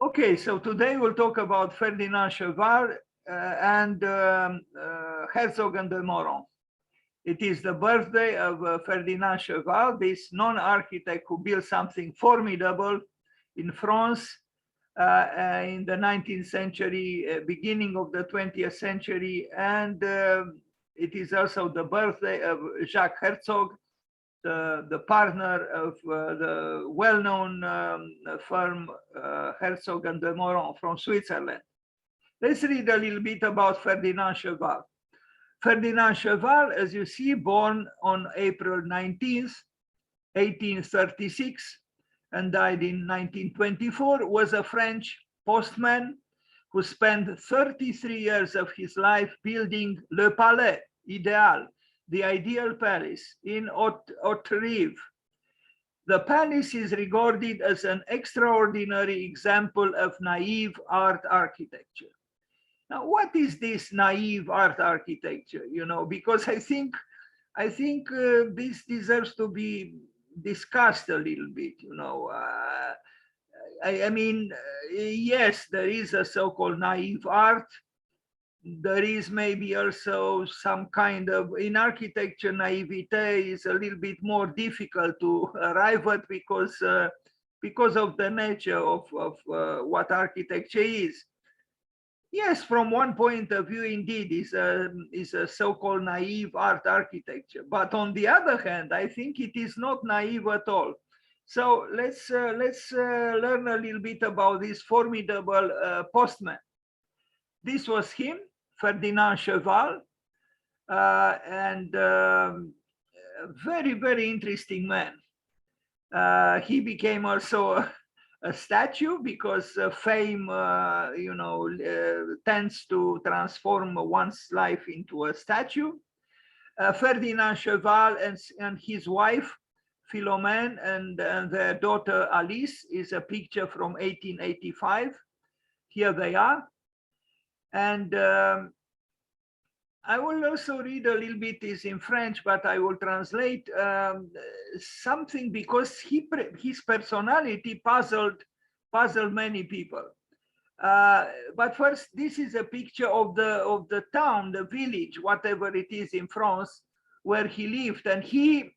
Okay, so today we'll talk about Ferdinand Cheval and Herzog and de Meuron. It is the birthday of Ferdinand Cheval, this non-architect who built something formidable in France in the 19th century, beginning of the 20th century. And it is also the birthday of Jacques Herzog, the partner of the well-known firm Herzog and de Meuron from Switzerland. Let's read a little bit about Ferdinand Cheval. Ferdinand Cheval, as you see, born on April 19th, 1836, and died in 1924, was a French postman who spent 33 years of his life building Le Palais Idéal, the ideal palace in Haute-Rive. The palace is regarded as an extraordinary example of naive art architecture. Now, what is this naive art architecture? You know, because I think this deserves to be discussed a little bit. You know, I mean, yes, there is a so-called naive art. There is maybe also some kind of, in architecture, naivete is a little bit more difficult to arrive at because of the nature of what architecture is. Yes, from one point of view, indeed, is a so-called naive art architecture. But on the other hand, I think it is not naive at all. So let's learn a little bit about this formidable postman. This was him, Ferdinand Cheval, and very, very interesting man. He became also a statue because fame, tends to transform one's life into a statue. Ferdinand Cheval and his wife, Philomène, and their daughter Alice is a picture from 1885. Here they are. And I will also read a little bit, is in French, but I will translate something because his personality puzzled many people. But first, this is a picture of the town, the village, whatever it is in France, where he lived. And he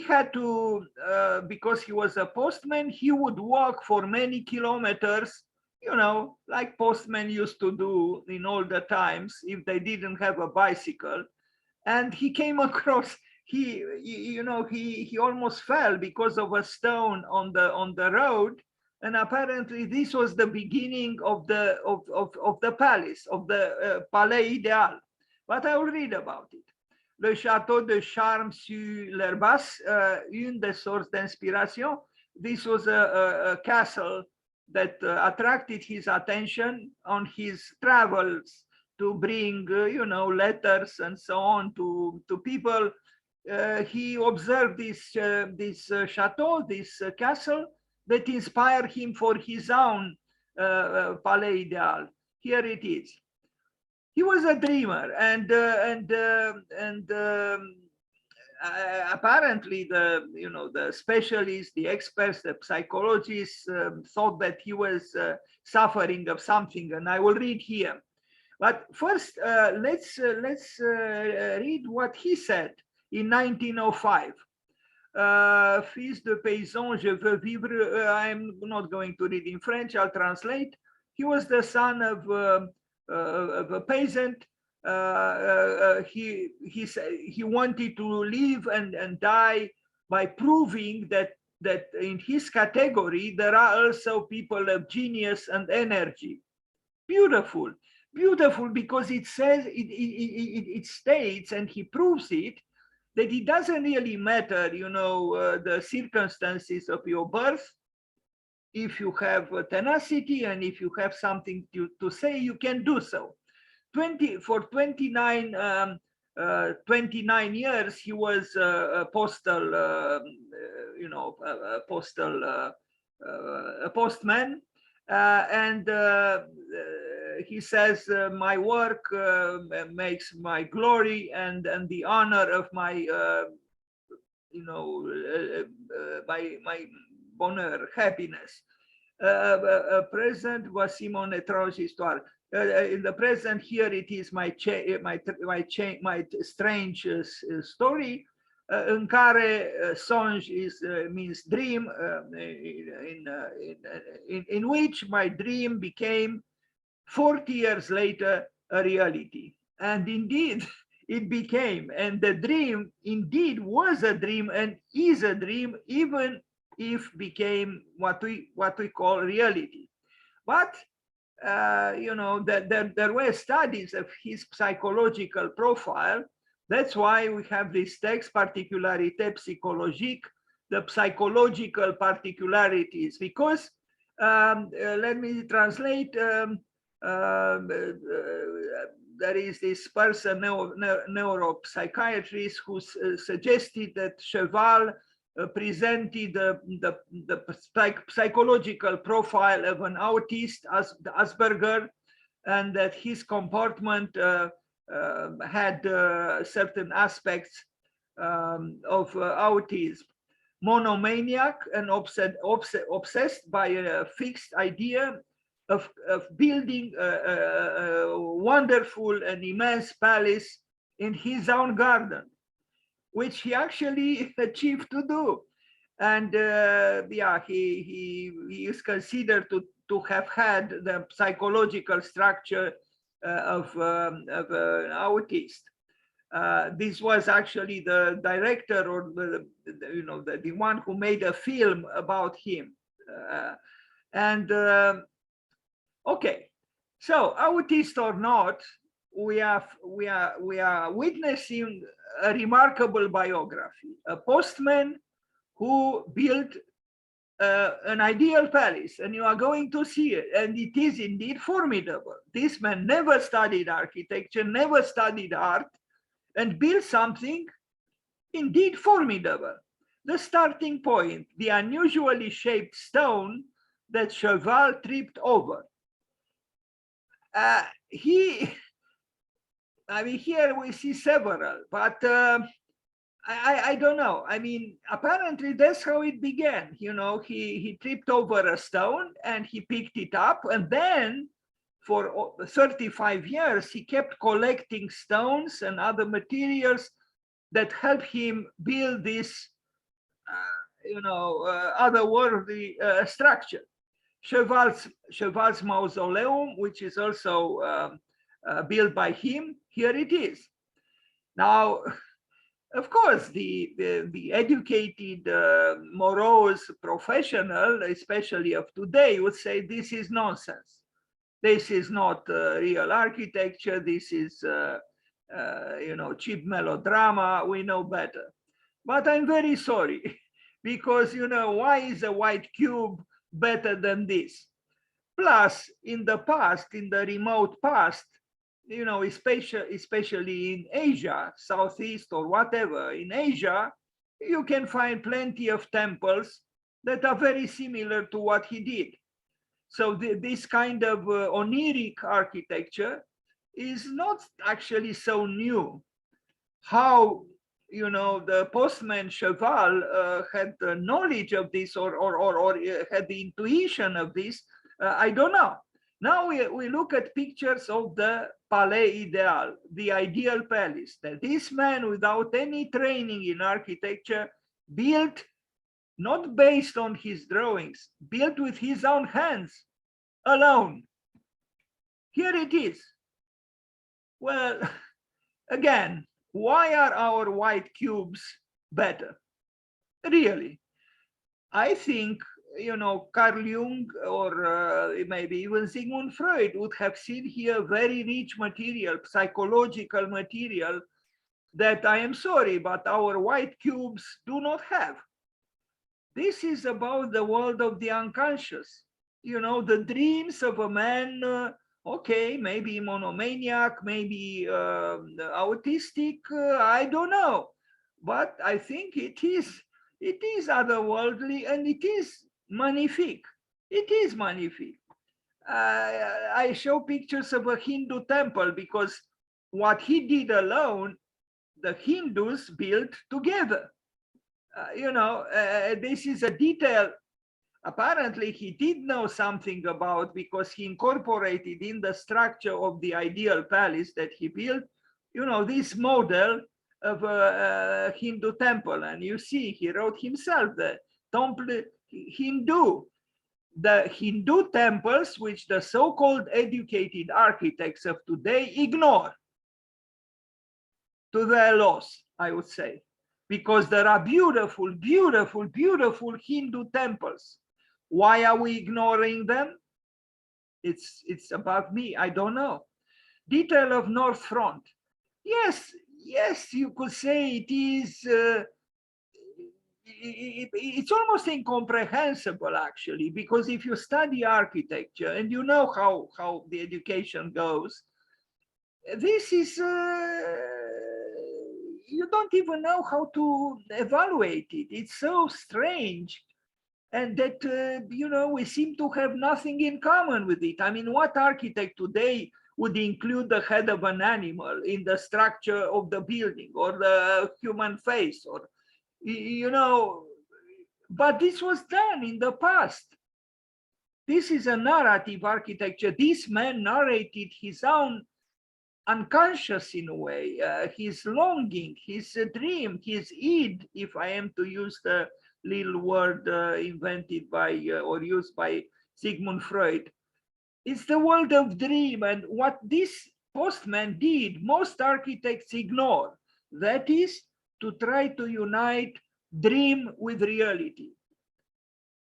had to, because he was a postman, he would walk for many kilometers, you know, like postmen used to do in older times if they didn't have a bicycle. And he came across, he almost fell because of a stone on the road. And apparently this was the beginning of the palace, of the Palais Idéal. But I will read about it. Le château de charme sur l'herbasse, une des sources d'inspiration. This was a castle that attracted his attention on his travels to bring, letters and so on to people. He observed this chateau, this castle that inspired him for his own Palais Idéal. Here it is. He was a dreamer, and apparently the specialists, the experts, the psychologists thought that he was suffering of something, and I will read here. But first, let's read what he said in 1905. Fils de paysan, je veux vivre. I'm not going to read in French. I'll translate. He was the son of a peasant. He wanted to live and die by proving that in his category there are also people of genius and energy. Beautiful, because it says it states, and he proves it, that it doesn't really matter, the circumstances of your birth. If you have tenacity and if you have something to say, you can do so. 29 years he was a postman, and he says, my work makes my glory and the honor of my my bonheur, happiness. Present, voici mon étrange histoire. In the present, here it is my strange story, în care songe means dream, in which my dream became 40 years later a reality. And indeed, it became, and the dream indeed was a dream and is a dream, even if became what we call reality. But you know, that there were studies of his psychological profile. That's why we have this text, Particularité psychologique, the psychological particularities, because let me translate. There is this person, neuropsychiatrist, who suggested that Cheval presented the psychological profile of an autist, Asperger, and that his comportment had certain aspects of autism. Monomaniac and obsessed by a fixed idea of building a wonderful and immense palace in his own garden, which he actually achieved to do. And yeah, he is considered to have had the psychological structure of an autist. This was actually the director, or the one who made a film about him. Okay, so autist or not, we are witnessing a remarkable biography, a postman who built an ideal palace, and you are going to see it, and it is indeed formidable. This man never studied architecture, never studied art, and built something indeed formidable. The starting point, the unusually shaped stone that Cheval tripped over. I mean, here we see several, but I don't know. I mean, apparently that's how it began. You know, he tripped over a stone and he picked it up, and then for 35 years, he kept collecting stones and other materials that help him build this, otherworldly structure. Cheval's mausoleum, which is also built by him, here it is. Now, of course, the educated, morose professional, especially of today, would say this is nonsense. This is not real architecture. This is, cheap melodrama. We know better. But I'm very sorry, because, why is a white cube better than this? Plus, in the past, in the remote past, especially in Asia, Southeast or whatever, in Asia, you can find plenty of temples that are very similar to what he did. So this kind of oniric architecture is not actually so new. How, the postman Cheval had the knowledge of this or had the intuition of this, I don't know. Now we look at pictures of the Palais Ideal, the ideal palace, that this man, without any training in architecture, built, not based on his drawings, built with his own hands, alone. Here it is. Well, again, why are our white cubes better? Really, I think, Carl Jung or maybe even Sigmund Freud would have seen here very rich material, psychological material, that I am sorry, but our white cubes do not have. This is about the world of the unconscious, the dreams of a man, okay, maybe monomaniac, maybe autistic, I don't know. But I think it is otherworldly, and it is magnifique. It is magnifique. I show pictures of a Hindu temple because what he did alone, the Hindus built together. This is a detail. apparently he did know something about, because he incorporated in the structure of the ideal palace that he built, you know, this model of a Hindu temple. And you see, he wrote himself the temple Hindu. The Hindu temples, which the so-called educated architects of today ignore to their loss, I would say, because there are beautiful, beautiful, beautiful Hindu temples. Why are we ignoring them? It's above me, I don't know. Detail of North Front. Yes, yes, you could say it is, it's almost incomprehensible, actually, because if you study architecture and you know how the education goes, this is, you don't even know how to evaluate it. It's so strange. And that, you know, we seem to have nothing in common with it. I mean, what architect today would include the head of an animal in the structure of the building, or the human face, or, you know, but this was done in the past. This is a narrative architecture. This man narrated his own unconscious, in a way, his longing, his dream, his id, if I am to use the little word invented by or used by Sigmund Freud. It's the world of dream, and what this postman did, most architects ignore. That is to try to unite dream with reality.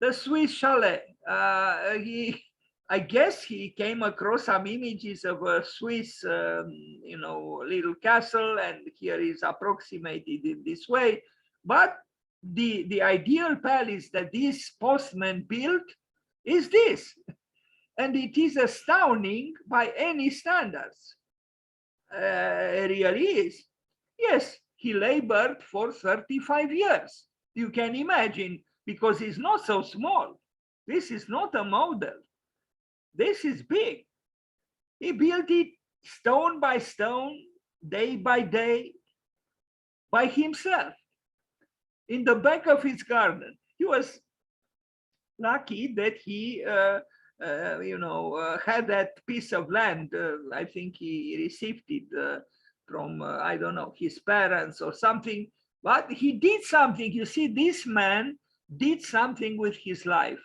The Swiss chalet, I guess he came across some images of a Swiss, you know, little castle, and here is approximated in this way. But the ideal palace that this postman built is this, and it is astounding by any standards. It really is. Yes, he labored for 35 years. You can imagine, because it's not so small. This is not a model. This is big. He built it stone by stone, day by day, by himself, in the back of his garden. He was lucky that he, you know, had that piece of land. I think he received it from, I don't know, his parents or something. But he did something. You see, this man did something with his life.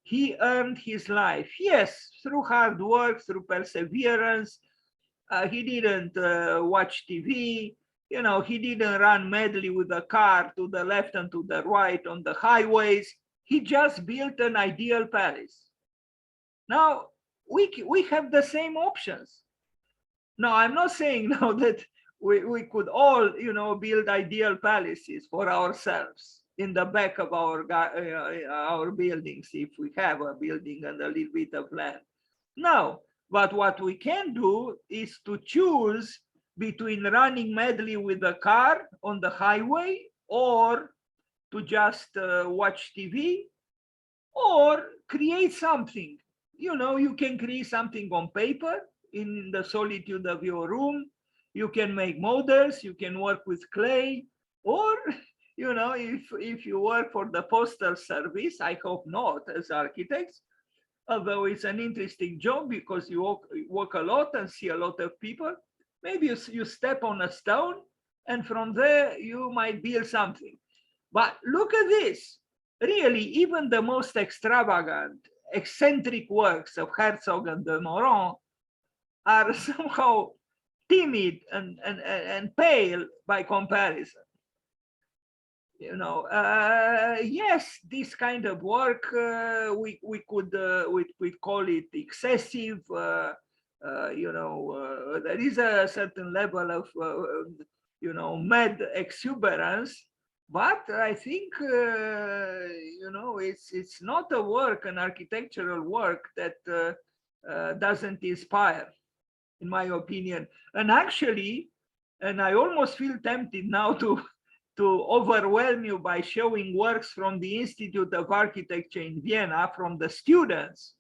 He earned his life, yes, through hard work, through perseverance. He didn't watch TV, you know, he didn't run madly with a car to the left and to the right on the highways. He just built an ideal palace. Now, we have the same options. Now, I'm not saying now that we could all, you know, build ideal palaces for ourselves in the back of our buildings, if we have a building and a little bit of land. No, but what we can do is to choose between running madly with a car on the highway, or to just watch TV, or create something. You know, you can create something on paper in the solitude of your room. You can make models, you can work with clay, or, you know, if you work for the postal service, I hope not as architects, although it's an interesting job because you walk a lot and see a lot of people. Maybe you step on a stone, and from there you might build something. But look at this. Really, even the most extravagant, eccentric works of Herzog and de Meuron are somehow timid and pale by comparison. You know, yes, this kind of work, we could call it excessive. You know, there is a certain level of, you know, mad exuberance, but I think, you know, it's not a work, an architectural work that doesn't inspire, in my opinion. And actually, and I almost feel tempted now to overwhelm you by showing works from the Institute of Architecture in Vienna, from the students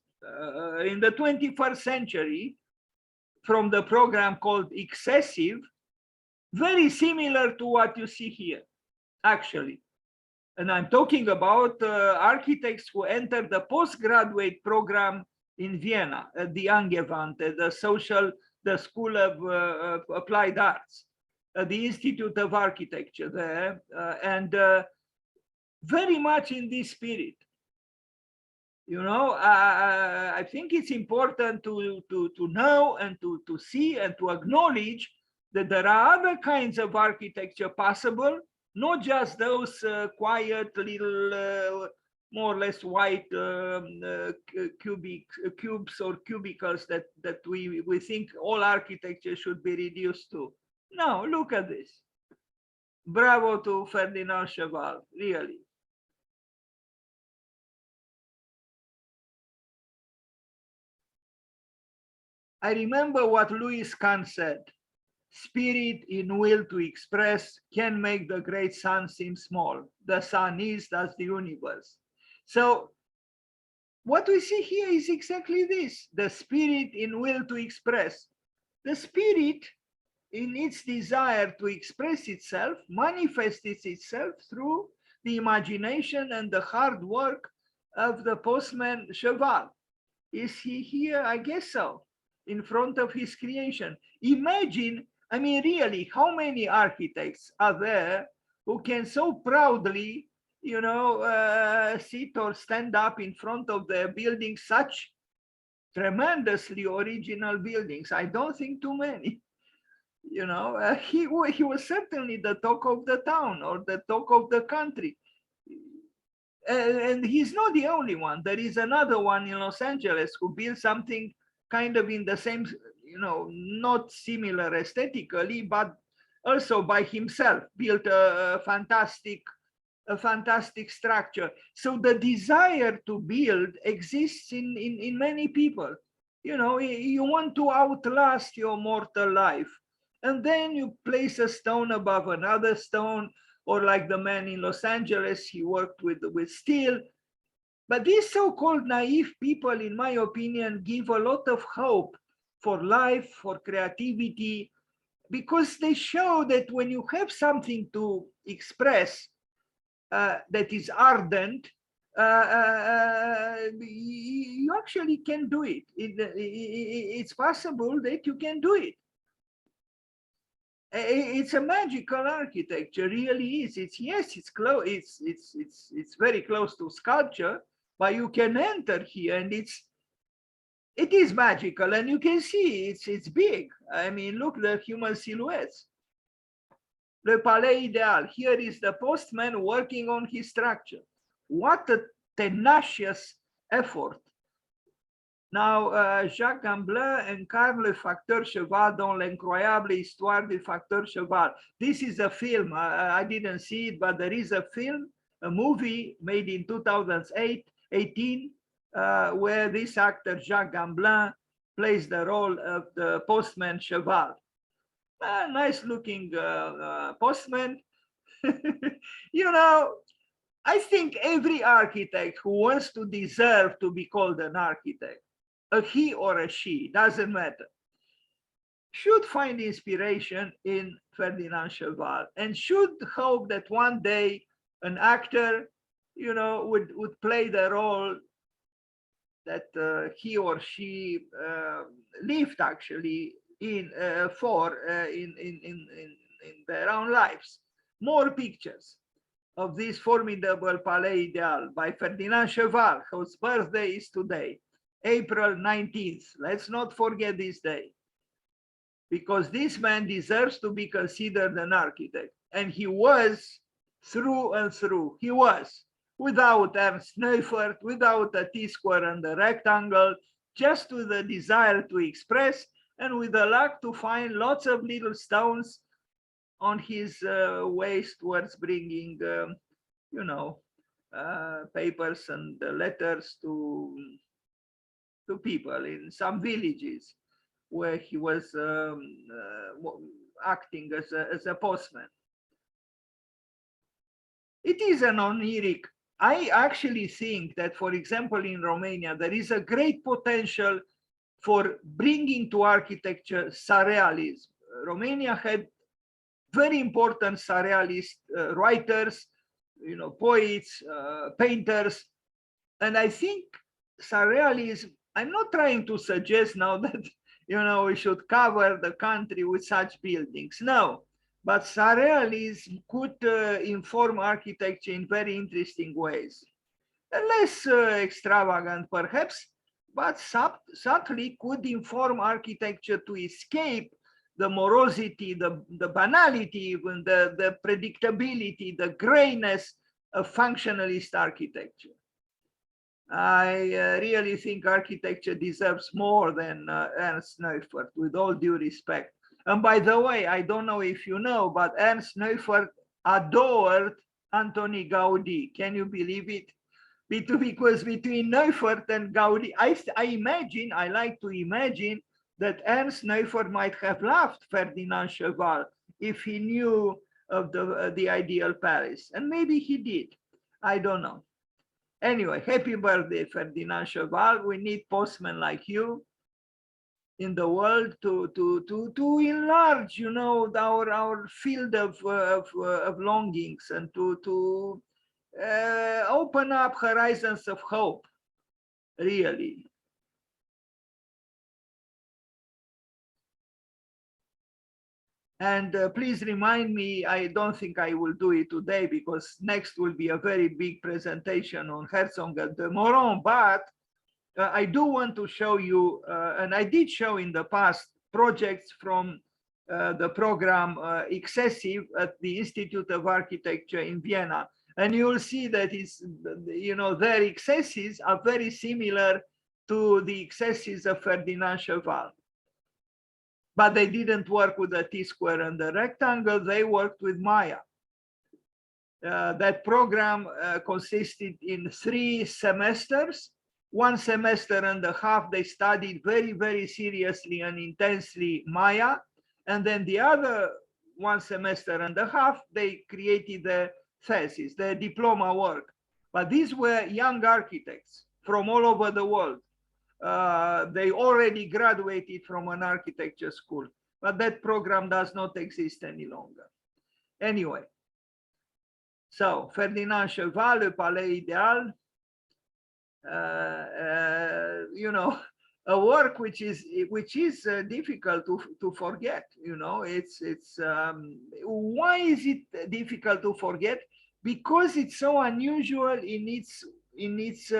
in the 21st century, from the program called Excessive, very similar to what you see here, actually. And I'm talking about architects who entered the postgraduate program in Vienna at the Angewandte, the School of Applied Arts, the Institute of Architecture there, and very much in this spirit. You know, I think it's important to know and to see and to acknowledge that there are other kinds of architecture possible, not just those quiet little, more or less white cubes or cubicles that we think all architecture should be reduced to. No, look at this. Bravo to Ferdinand Cheval, really. I remember what Louis Kahn said: spirit in will to express can make the great sun seem small. The sun is, thus the universe. So what we see here is exactly this: the spirit in will to express. The spirit in its desire to express itself manifests itself through the imagination and the hard work of the postman Cheval. Is he here? I guess so, in front of his creation. Imagine, I mean, really, how many architects are there who can so proudly, you know, sit or stand up in front of their buildings, such tremendously original buildings? I don't think too many. You know, he was certainly the talk of the town or the talk of the country. And he's not the only one. There is another one in Los Angeles who built something kind of in the same, you know, not similar aesthetically, but also by himself built a fantastic structure. So the desire to build exists in many people. You know, you want to outlast your mortal life, and then you place a stone above another stone, or like the man in Los Angeles, he worked with steel. But these so-called naive people, in my opinion, give a lot of hope for life, for creativity, because they show that when you have something to express that is ardent, you actually can do it. It's possible that you can do it. It's a magical architecture, really is. It's close. It's very close to sculpture, but you can enter here, and it is magical, and you can see it's big. I mean, look, the human silhouettes. Le Palais Ideal. Here is the postman working on his structure. What a tenacious effort. Now, Jacques Gamblin incarne le facteur Cheval dans l'incroyable histoire du facteur Cheval. This is a film. I didn't see it, but there is a film, a movie made in 2018, where this actor, Jacques Gamblin, plays the role of the postman Cheval. A nice looking postman. You know, I think every architect who wants to deserve to be called an architect, a he or a she, doesn't matter, should find inspiration in Ferdinand Cheval, and should hope that one day an actor, you know, would play the role that he or she lived actually in their own lives. More pictures of this formidable Palais Ideal by Ferdinand Cheval, whose birthday is today, April 19th. Let's not forget this day, because this man deserves to be considered an architect. And he was through and through. He was, without Ernst Neufert, without a T-square and a rectangle, just with the desire to express, and with the luck to find lots of little stones on his ways towards bringing, you know, papers and letters to people in some villages where he was acting as a postman. It is an oniric. I actually think that, for example, in Romania, there is a great potential for bringing to architecture surrealism. Romania had very important surrealist writers, poets, painters. And I think surrealism, I'm not trying to suggest now that, we should cover the country with such buildings. No, but surrealism could inform architecture in very interesting ways. Less extravagant, perhaps, but subtly could inform architecture to escape the morosity, the banality, even the predictability, the grayness of functionalist architecture. I really think architecture deserves more than Ernst Neufert, with all due respect. And by the way, I don't know if you know, but Ernst Neufert adored Antoni Gaudi. Can you believe it? Because between Neufert and Gaudi, I like to imagine that Ernst Neufert might have loved Ferdinand Cheval if he knew of the ideal Paris. And maybe he did. I don't know. Anyway, happy birthday, Ferdinand Cheval. We need postmen like you in the world to enlarge, our field of longings, and to open up horizons of hope, really. And please remind me, I don't think I will do it today because next will be a very big presentation on Herzog and Meuron, but I do want to show you, and I did show in the past, projects from the program Excessive at the Institute of Architecture in Vienna. And you will see that their excesses are very similar to the excesses of Ferdinand Cheval. But they didn't work with the T-square and the rectangle, they worked with Maya. That program consisted in 3 semesters. 1 semester and a half, they studied very, very seriously and intensely Maya. And then the other 1 semester and a half, they created the thesis, the diploma work. But these were young architects from all over the world. They already graduated from an architecture school, but that program does not exist any longer. Anyway, so Ferdinand Cheval, Le Palais Idéal, a work which is difficult to forget. Why is it difficult to forget? Because it's so unusual in its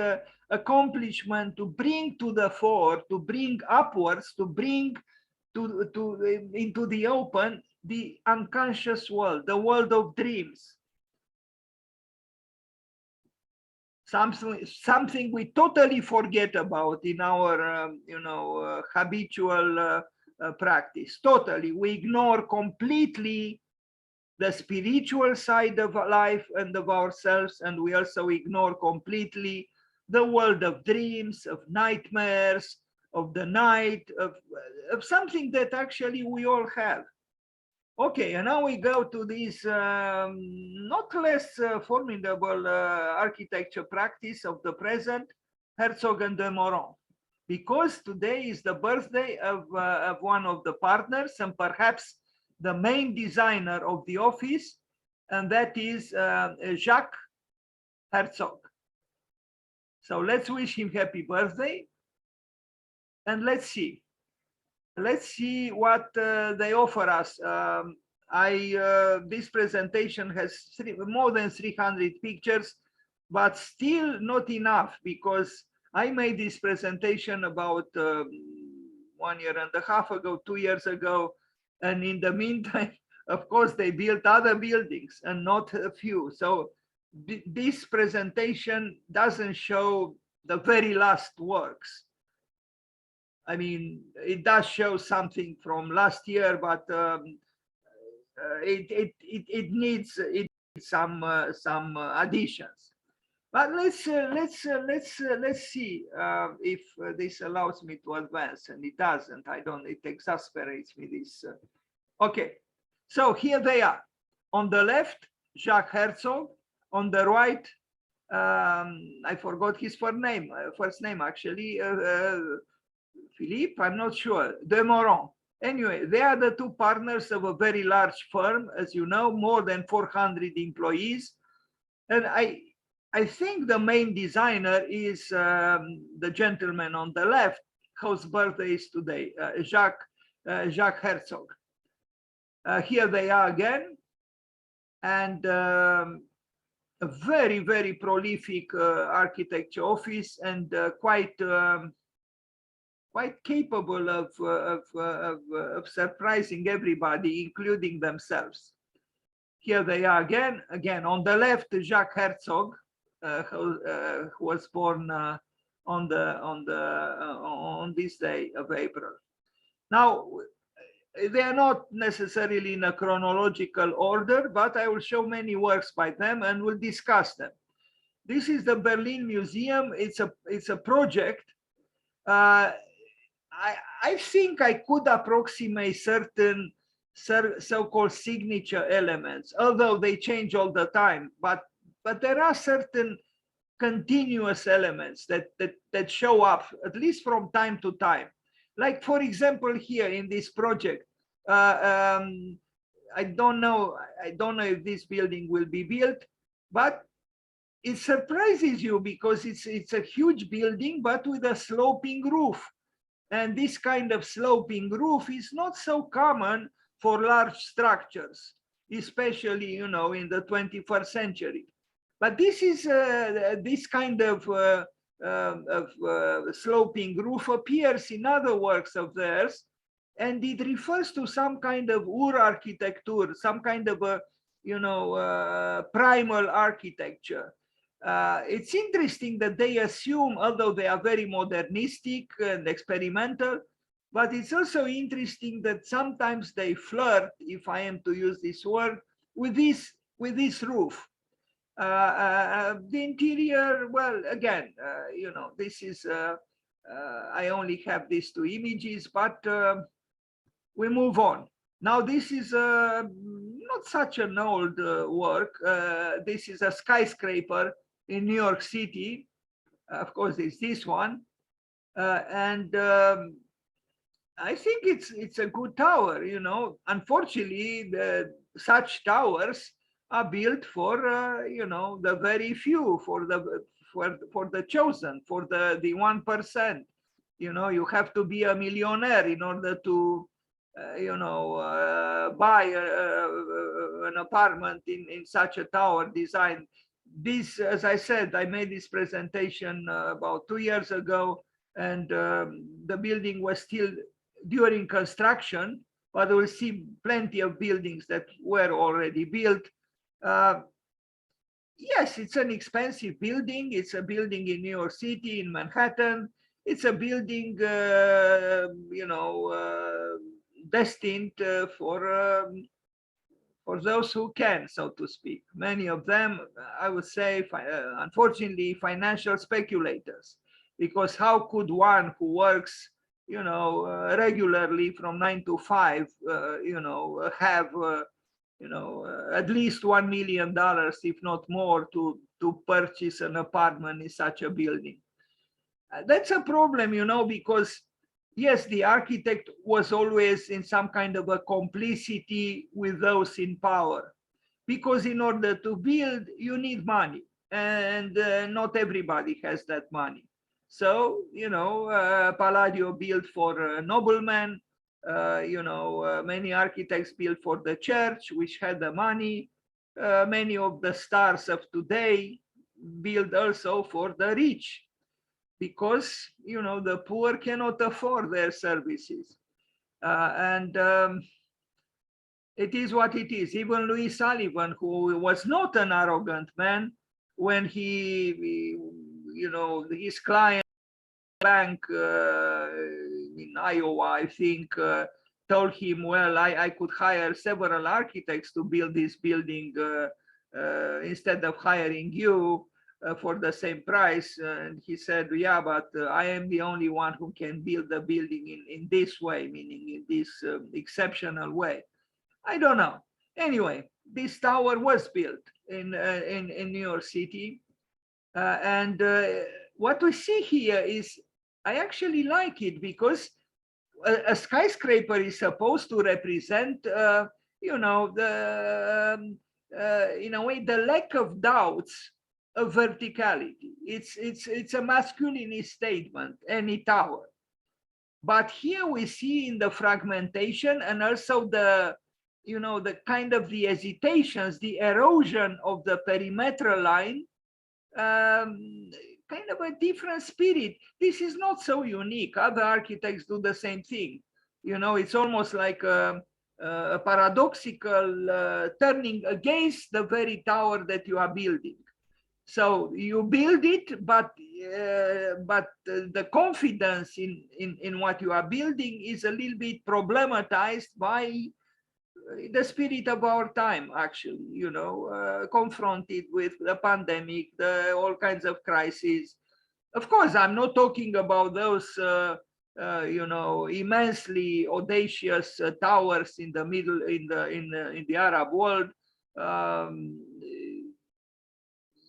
accomplishment to bring to the fore, to bring upwards, to bring into the open the unconscious world, the world of dreams. Something we totally forget about in our habitual practice. Totally, we ignore completely the spiritual side of life and of ourselves, and we also ignore completely the world of dreams, of nightmares, of the night, of something that actually we all have. Okay, and now we go to this not less formidable architecture practice of the present, Herzog and de Meuron, because today is the birthday of one of the partners and perhaps the main designer of the office, and that is Jacques Herzog. So let's wish him happy birthday, and let's see what they offer us. This presentation has more than 300 pictures, but still not enough, because I made this presentation about 1.5 years ago, 2 years ago, and in the meantime, of course, they built other buildings and not a few. So this presentation doesn't show the very last works. I mean, it does show something from last year, but it needs some additions. But let's see if this allows me to advance, and it doesn't. It exasperates me. This. Okay, so here they are. On the left, Jacques Herzog. On the right, I forgot his first name actually. Philippe, I'm not sure, de Meuron. Anyway, they are the 2 partners of a very large firm, as you know, more than 400 employees. And I think the main designer is the gentleman on the left, whose birthday is today, Jacques Herzog. Here they are again, and a very, very prolific architecture office, and quite capable of surprising everybody, including themselves. Here they are again on the left, Jacques Herzog, who was born on this day of April. Now, they are not necessarily in a chronological order, but I will show many works by them and we'll discuss them. This is the Berlin Museum. It's a project. I think I could approximate certain so-called signature elements, although they change all the time. But there are certain continuous elements that show up, at least from time to time. Like, for example, here in this project, I don't know if this building will be built, but it surprises you because it's a huge building, but with a sloping roof. And this kind of sloping roof is not so common for large structures, especially, you know, in the 21st century. But this is this kind of sloping roof appears in other works of theirs, and it refers to some kind of architecture, some kind of a, you know, primal architecture. It's interesting that they assume, although they are very modernistic and experimental, but it's also interesting that sometimes they flirt, if I am to use this word, with this roof. The interior, well, again, you know, this is, I only have these two images, but we move on. Now, this is not such an old work. This is a skyscraper in New York City. Of course, it's this one. And I think it's a good tower, you know. Unfortunately, such towers are built for, you know, the very few, for the chosen, for the 1%. You know, you have to be a millionaire in order to, you know, buy an apartment in such a tower design. This, as I said, I made this presentation about 2 years ago, and the building was still during construction, but we'll see plenty of buildings that were already built. Yes, it's an expensive building. It's a building in New York City, in Manhattan. It's a building, you know, destined for those who can, so to speak. Many of them, I would say, unfortunately, financial speculators, because how could one who works, you know, regularly from 9 to 5, you know, have, you know, at least $1 million, if not more, to purchase an apartment in such a building? That's a problem, you know, because yes, the architect was always in some kind of a complicity with those in power, because in order to build, you need money, and not everybody has that money. So, you know, Palladio built for noblemen, you know, many architects built for the church, which had the money. Many of the stars of today build also for the rich, because, you know, the poor cannot afford their services. And it is what it is. Even Louis Sullivan, who was not an arrogant man, when he you know, his client bank in Iowa, I think, told him, well, I could hire several architects to build this building instead of hiring you. For the same price. And he said, yeah, but I am the only one who can build the building in this way, meaning in this exceptional way. I don't know. Anyway, this tower was built in New York City. And what we see here is, I actually like it, because a skyscraper is supposed to represent, you know, in a way, the lack of doubts of verticality. It's a masculinist statement, any tower. But here we see in the fragmentation and also the, you know, the kind of the hesitations, the erosion of the perimeter line, kind of a different spirit. This is not so unique. Other architects do the same thing. You know, it's almost like a paradoxical turning against the very tower that you are building. So you build it, but the confidence in what you are building is a little bit problematized by the spirit of our time, actually, you know, confronted with the pandemic, all kinds of crises. Of course, I'm not talking about those, you know, immensely audacious towers in the middle, in the Arab world.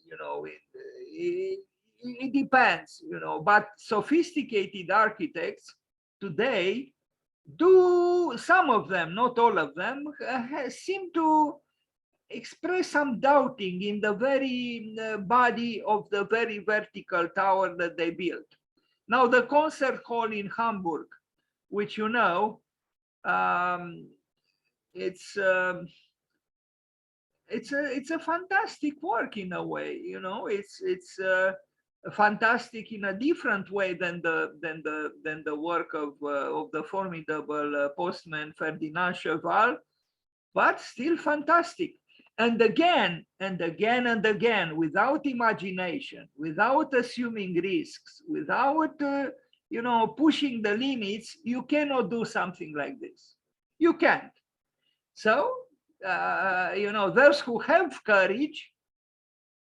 You know, it depends, you know, but sophisticated architects today do, some of them, not all of them, seem to express some doubting in the very body of the very vertical tower that they built. Now, the concert hall in Hamburg, which, you know, it's a fantastic work in a way, you know. It's fantastic in a different way than the work of the formidable postman Ferdinand Cheval, but still fantastic. And again and again and again, without imagination, without assuming risks, without you know, pushing the limits, you cannot do something like this. You can't. So you know, those who have courage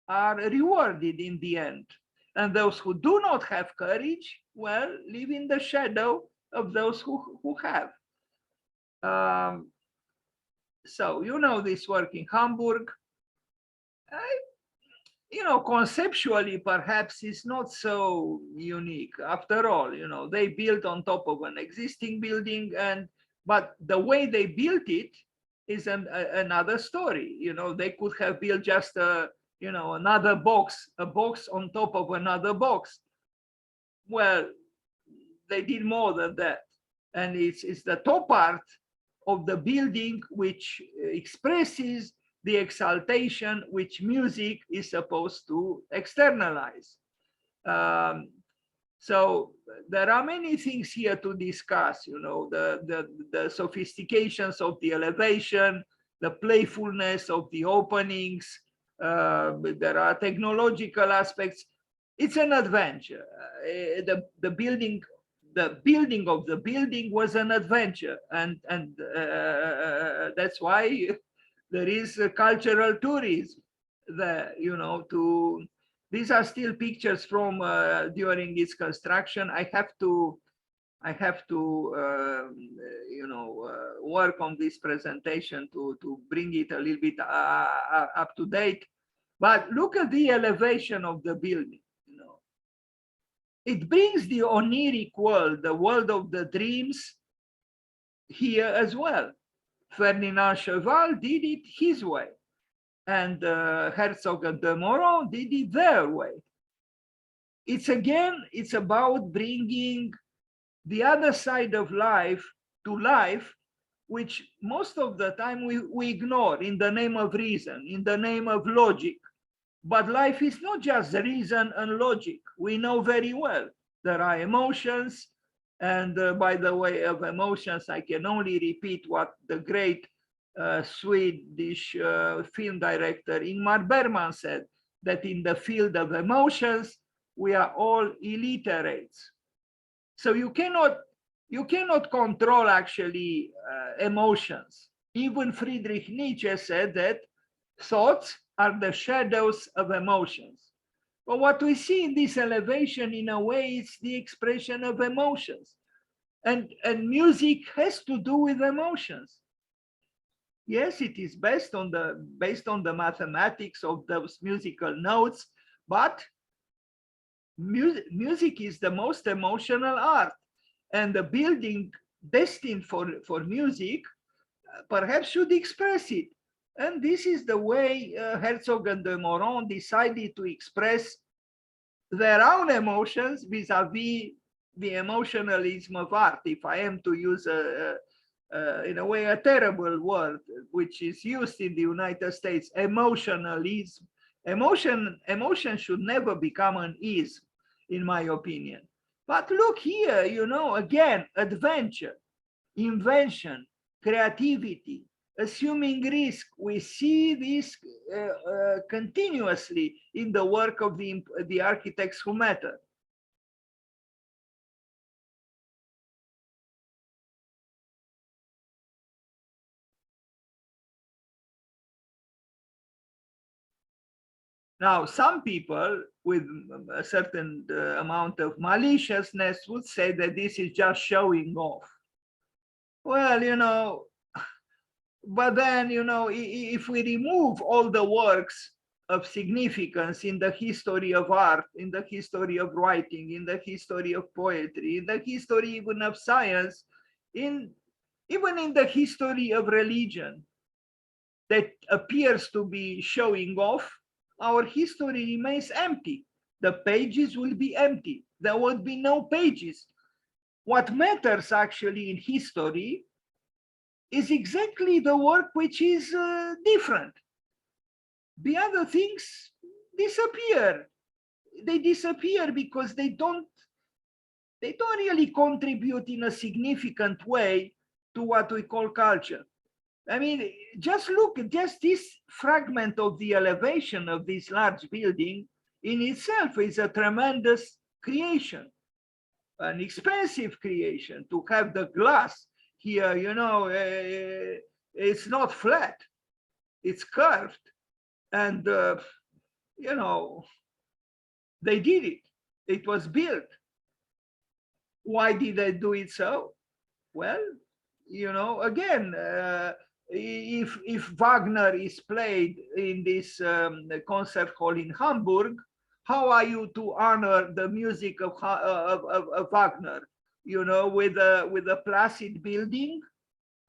are rewarded in the end. And those who do not have courage, well, live in the shadow of those who have. So, you know, this work in Hamburg, you know, conceptually, perhaps it's not so unique. After all, you know, they built on top of an existing building, but the way they built it is another story. You know, they could have built just you know, another box, a box on top of another box. Well, they did more than that. And it's the top part of the building which expresses the exaltation which music is supposed to externalize. So there are many things here to discuss, you know, the sophistications of the elevation, the playfulness of the openings. There are technological aspects. It's an adventure. The building of the building was an adventure, and that's why there is cultural tourism there, you know. These are still pictures from during its construction. I have to you know, work on this presentation to bring it a little bit up to date. But look at the elevation of the building. You know, it brings the oniric world, the world of the dreams, here as well. Ferdinand Cheval did it his way, and Herzog and Meuron did it their way. It's about bringing the other side of life to life, which most of the time we ignore in the name of reason, in the name of logic. But life is not just reason and logic. We know very well there are emotions. And by the way of emotions, I can only repeat what the great Swedish film director Ingmar Bergman said, that in the field of emotions, we are all illiterates. So you cannot control actually emotions. Even Friedrich Nietzsche said that thoughts are the shadows of emotions. But what we see in this elevation, in a way, is the expression of emotions. And music has to do with emotions. Yes, it is based on the mathematics of those musical notes, but music is the most emotional art. And the building destined for music perhaps should express it. And this is the way Herzog and de Meuron decided to express their own emotions vis-a-vis the emotionalism of art, if I am to use in a way a terrible word which is used in the United States, emotionalism. Emotion should never become an ism, in my opinion. But look here, you know, again, adventure, invention, creativity, assuming risk. We see this continuously in the work of the architects who matter. Now, some people with a certain amount of maliciousness would say that this is just showing off. Well, you know, but then, you know, if we remove all the works of significance in the history of art, in the history of writing, in the history of poetry, in the history even of science, even in the history of religion that appears to be showing off, our history remains empty. The pages will be empty. There will be no pages. What matters actually in history is exactly the work which is different. The other things disappear. They disappear because they don't really contribute in a significant way to what we call culture. I mean, just look at just this fragment of the elevation of this large building in itself is a tremendous creation, an expensive creation. To have the glass here, you know, it's not flat, it's curved. And, you know, they did it. It was built. Why did they do it so? Well, you know, again, if Wagner is played in this concert hall in Hamburg, how are you to honor the music of Wagner? You know, with a placid building,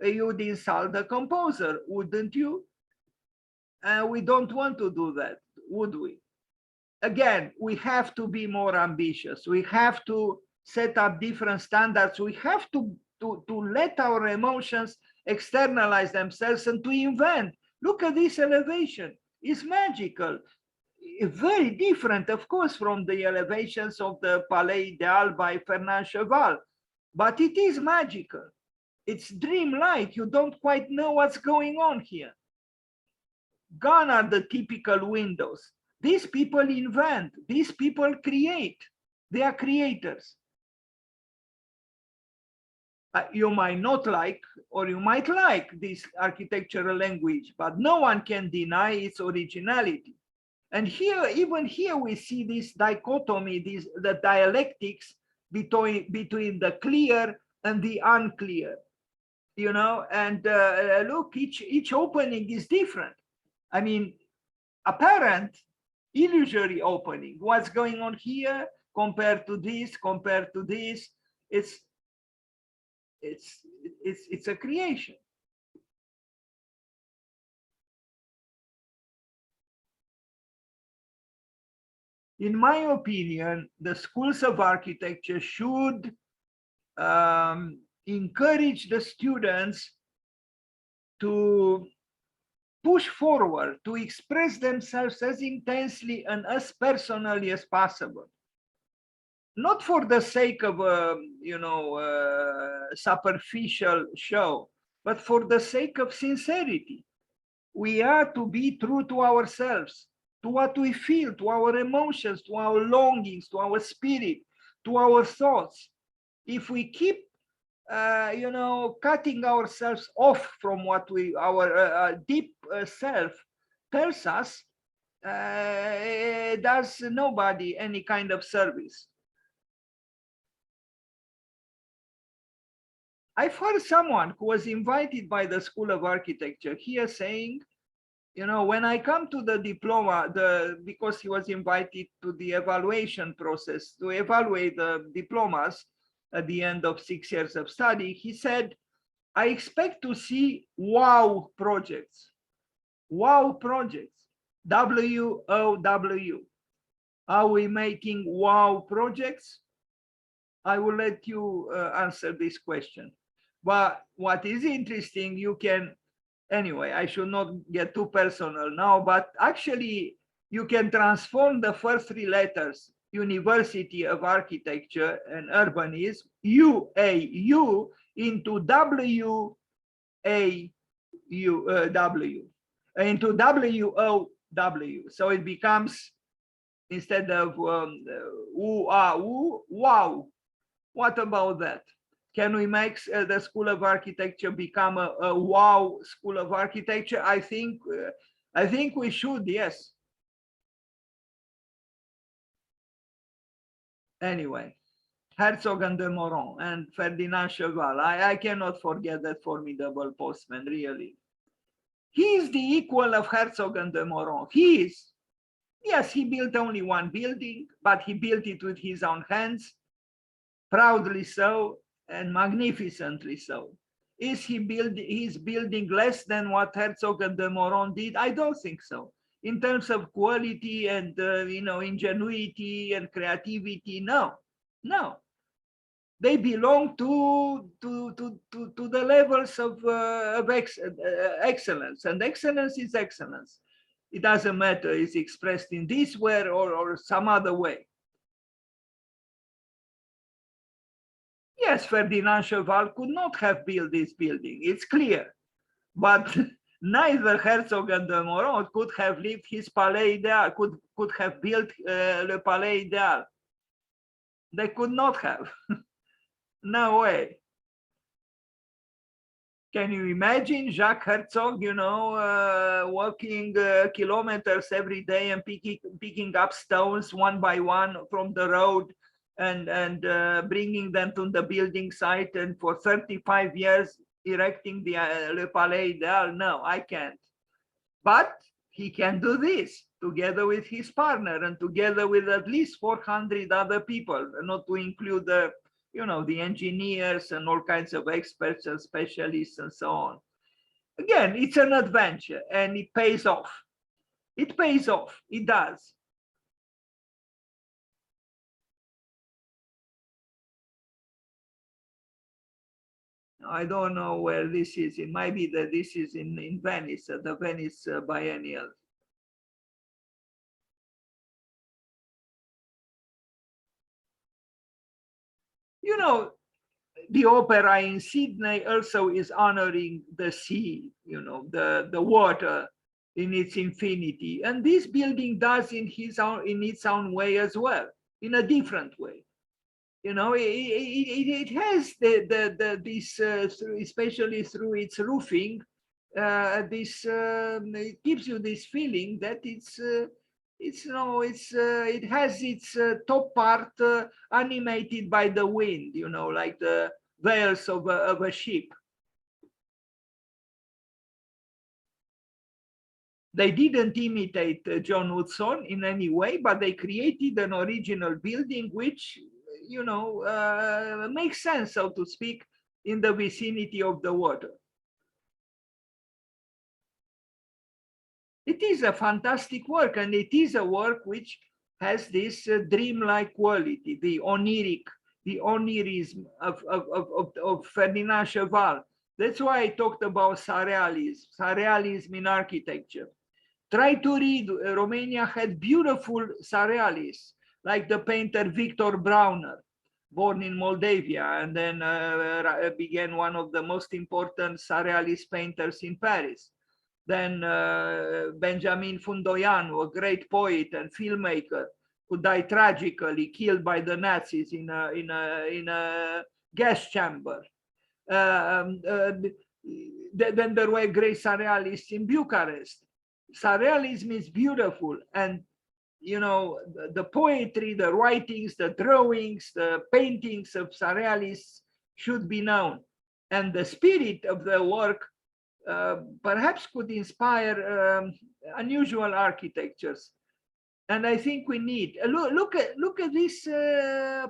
you'd insult the composer, wouldn't you? We don't want to do that, would we? Again, we have to be more ambitious. We have to set up different standards. We have to let our emotions externalize themselves and to invent. Look at this elevation. It's magical. Very different, of course, from the elevations of the Palais Ideal by Ferdinand Cheval, but it is magical. It's dreamlike. You don't quite know what's going on here. Gone are the typical windows. These people invent, these people create. They are creators. You might not like, or you might like this architectural language, but no one can deny its originality. And here, even here, we see this dichotomy, the dialectics between the clear and the unclear, you know. And look, each opening is different. I mean, apparent, illusory opening. What's going on here compared to this, compared to this? It's a creation. In my opinion, the schools of architecture should encourage the students to push forward, to express themselves as intensely and as personally as possible. Not for the sake of you know, superficial show, but for the sake of sincerity. We are to be true to ourselves, to what we feel, to our emotions, to our longings, to our spirit, to our thoughts. If we keep you know, cutting ourselves off from what our deep self tells us, does nobody any kind of service. I've heard someone who was invited by the School of Architecture here saying, you know, when I come to the diploma, because he was invited to the evaluation process to evaluate the diplomas at the end of 6 years of study, he said, I expect to see wow projects. wow projects. WOW. Are we making wow projects? I will let you answer this question. But what is interesting, you can, anyway, I should not get too personal now, but actually you can transform the first three letters, University of Architecture and Urbanism, UAU, into WAUW, into WOW. So it becomes, instead of wow. What about that? Can we make the School of Architecture become a wow School of Architecture? I think we should, yes. Anyway, Herzog and de Meuron and Ferdinand Cheval. I cannot forget that formidable postman, really. He is the equal of Herzog and de Meuron. He is. Yes, he built only one building, but he built it with his own hands, proudly so and magnificently so. Is he's building less than what Herzog and de Meuron did? I don't think so. In terms of quality and ingenuity and creativity, no. They belong to the levels of excellence, and excellence is excellence. It doesn't matter it's expressed in this way or some other way. Yes, Ferdinand Cheval could not have built this building, it's clear. But neither Herzog and de Meuron could have lived his Palais Ideal, could have built Le Palais Ideal. They could not have. No way. Can you imagine Jacques Herzog, walking kilometers every day and picking up stones one by one from the road and bringing them to the building site, and for 35 years erecting the Le Palais Ideal? No, I can't. But he can do this together with his partner and together with at least 400 other people, not to include the engineers and all kinds of experts and specialists and so on. Again, it's an adventure and it pays off. It pays off, it does. I don't know where this is. It might be that this is in Venice, the Venice Biennial. The opera in Sydney also is honoring the sea, the water in its infinity. And this building does in its own way as well, in a different way. It has this, especially through its roofing, it gives you this feeling that it has its top part animated by the wind, like the veils of a ship. They didn't imitate John Woodson in any way, but they created an original building which makes sense, so to speak, in the vicinity of the water. It is a fantastic work, and it is a work which has this dreamlike quality, the onirism of Ferdinand Cheval. That's why I talked about surrealism in architecture. Try to read, Romania had beautiful surrealists, like the painter Victor Brauner, born in Moldavia, and then began one of the most important surrealist painters in Paris. Then Benjamin Fundoianu, a great poet and filmmaker, who died tragically, killed by the Nazis in a gas chamber. Then there were great surrealists in Bucharest. Surrealism is beautiful, and the poetry, the writings, the drawings, the paintings of surrealists should be known, and the spirit of their work perhaps could inspire unusual architectures. And I think we need look at this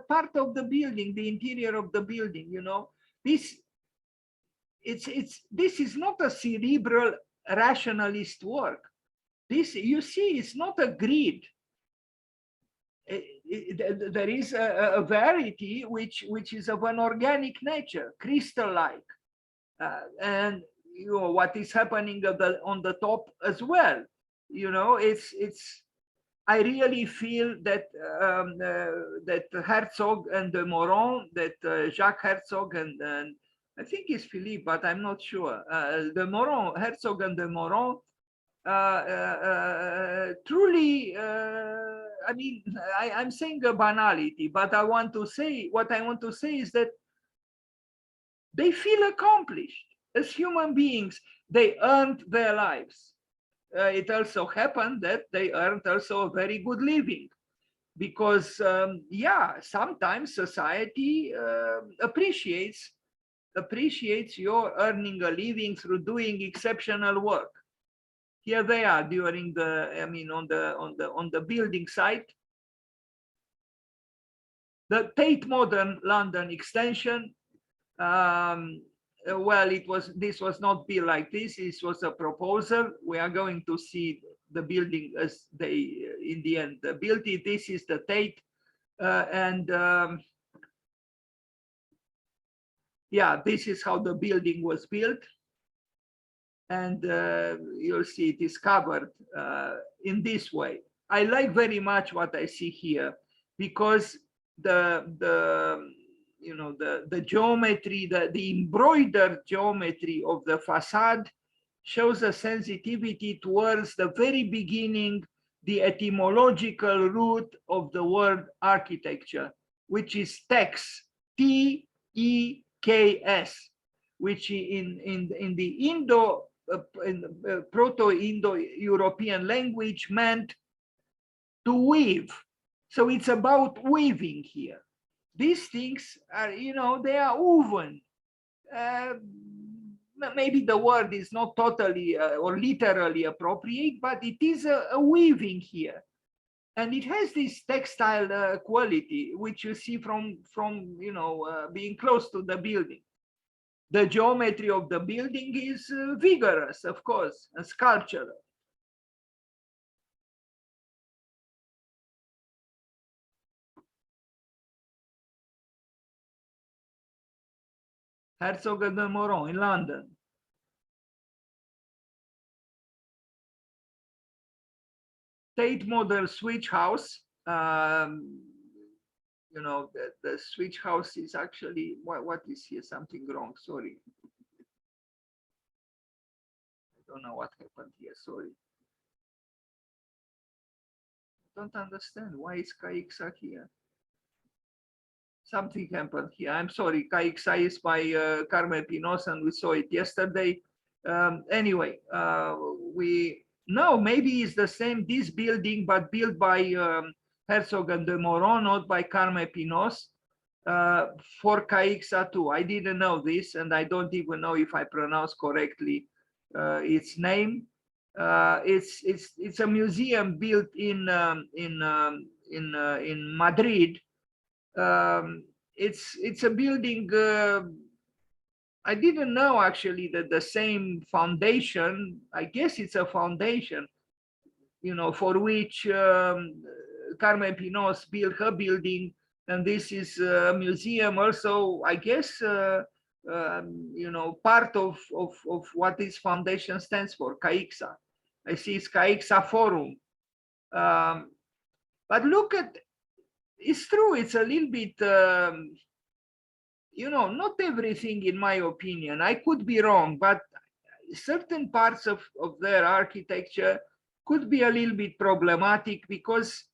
part of the building, the interior of the building. This is not a cerebral rationalist work. This, you see, it's not a greed. There is a variety which is of an organic nature, crystal-like, and you know what is happening on the top as well. You know, it's. I really feel that that Herzog and the Meuron, that Jacques Herzog and I think it's Philippe, but I'm not sure. The Meuron, Herzog and the Meuron, truly. I mean, I'm saying a banality, but I want to say, what I want to say is that they feel accomplished as human beings. They earned their lives. It also happened that they earned also a very good living, because yeah, sometimes society appreciates your earning a living through doing exceptional work. Here they are during the, I mean, on the building site. The Tate Modern London extension. Well, this was not built like this. This was a proposal. We are going to see the building as they, in the end, built it. This is the Tate, and yeah, this is how the building was built. And you'll see it is covered in this way. I like very much what I see here, because the you know, the geometry, the embroidered geometry of the facade shows a sensitivity towards the very beginning, the etymological root of the word architecture, which is tex, T-E-K-S, which in the Proto-Indo-European language meant to weave. So it's about weaving here. These things are, you know, they are woven. Maybe the word is not totally or literally appropriate, but it is a weaving here. And it has this textile quality, which you see from you know, being close to the building. The geometry of the building is vigorous, of course, and sculptural. Herzog and the Meuron in London. Tate Model switch house. You know, the switch house is actually, what is here? Something wrong, sorry. I don't know what happened here, sorry. I don't understand why is KXA here. Something happened here. I'm sorry. KXA is by Carmen Pinos, and we saw it yesterday. Anyway, no, maybe it's the same, this building, but built by Herzog and de Meuron, not by Carmen Pinos, for KXA too. I didn't know this, and I don't even know if I pronounce correctly its name. It's a museum built in Madrid. It's a building. I didn't know actually that the same foundation, I guess it's a foundation, you know, for which Carmen Pinos built her building, and this is a museum also, I guess, you know, part of what this foundation stands for, KXA. I see it's KXA Forum. But look at, it's true, it's a little bit, you know, not everything, in my opinion. I could be wrong, but certain parts of their architecture could be a little bit problematic, because,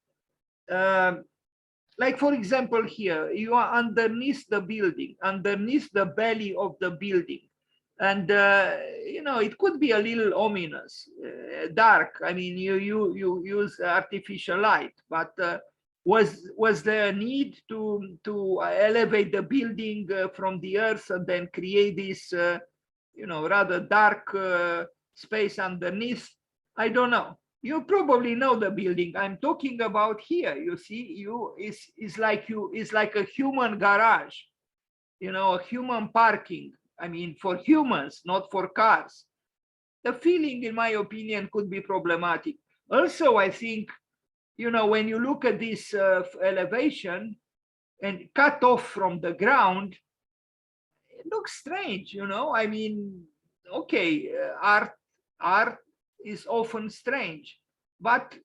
like, for example, here, you are underneath the building, underneath the belly of the building. And, you know, it could be a little ominous, dark. I mean, you use artificial light, but was there a need to elevate the building from the earth and then create this, you know, rather dark space underneath? I don't know. You probably know the building I'm talking about here. You see, it's like a human garage, you know, a human parking. I mean, for humans, not for cars. the feeling, in my opinion, could be problematic. Also, I think, you know, when you look at this elevation and cut off from the ground, it looks strange, you know. I mean, okay, art is often strange, but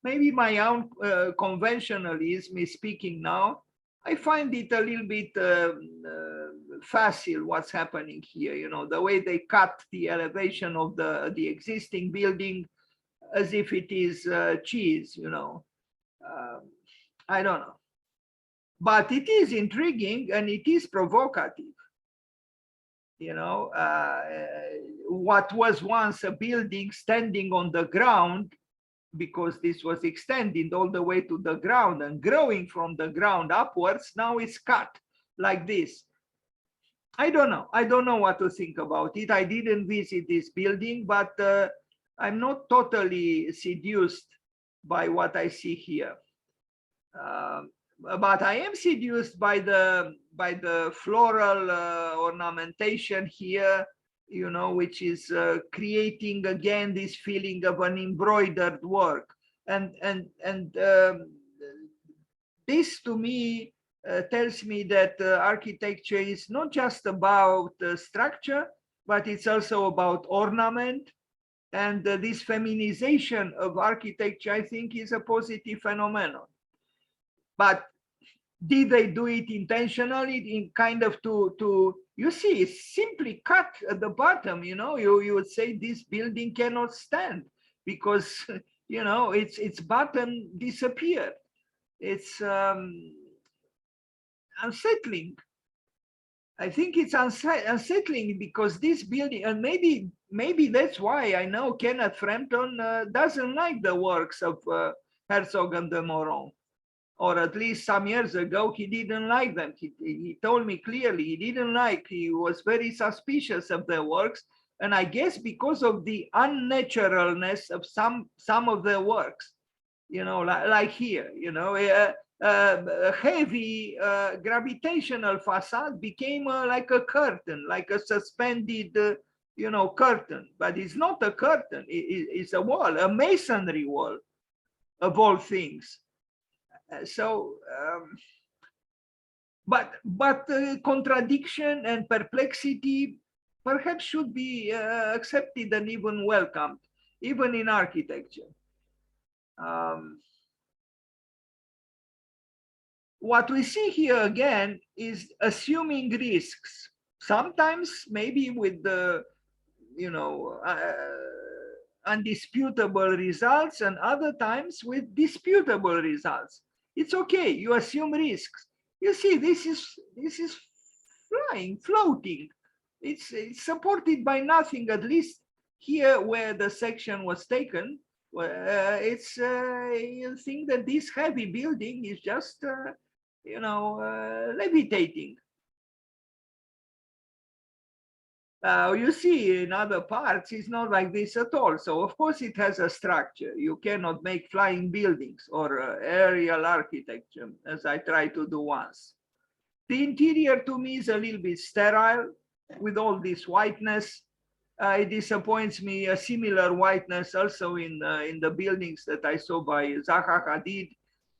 maybe my own conventionalism is speaking now. I find it a little bit facile what's happening here. You know, the way they cut the elevation of the existing building as if it is cheese. You know, um, I don't know, but it is intriguing and it is provocative. You know, what was once a building standing on the ground, because this was extended all the way to the ground and growing from the ground upwards, now it's cut like this. I don't know. I don't know what to think about it. I didn't visit this building, but I'm not totally seduced by what I see here. But I am seduced by the floral ornamentation here, you know, which is creating again this feeling of an embroidered work, and this to me tells me that architecture is not just about structure, but it's also about ornament. And this feminization of architecture, I think, is a positive phenomenon. But did they do it intentionally, in kind of to you see, simply cut at the bottom? You know, you would say this building cannot stand because, you know, its bottom disappeared. It's unsettling. I think it's unsettling because this building, and maybe that's why I know Kenneth Frampton doesn't like the works of Herzog and de Meuron. Or at least some years ago, he didn't like them. He told me clearly he didn't like, he was very suspicious of their works. And I guess because of the unnaturalness of some of their works, you know, like here, you know, a heavy gravitational facade became like a curtain, like a suspended, you know, curtain. But it's not a curtain, it's a wall, a masonry wall of all things. So, but contradiction and perplexity perhaps should be accepted and even welcomed, even in architecture. What we see here again is assuming risks, sometimes maybe with the, you know, undisputable results, and other times with disputable results. It's okay, you assume risks. You see, this is flying, floating. It's supported by nothing, at least here where the section was taken. It's you think that this heavy building is just you know, levitating. You see, in other parts, it's not like this at all. So, of course, it has a structure. You cannot make flying buildings or aerial architecture, as I tried to do once. The interior, to me, is a little bit sterile with all this whiteness. It disappoints me. A similar whiteness also in the buildings that I saw by Zaha Hadid.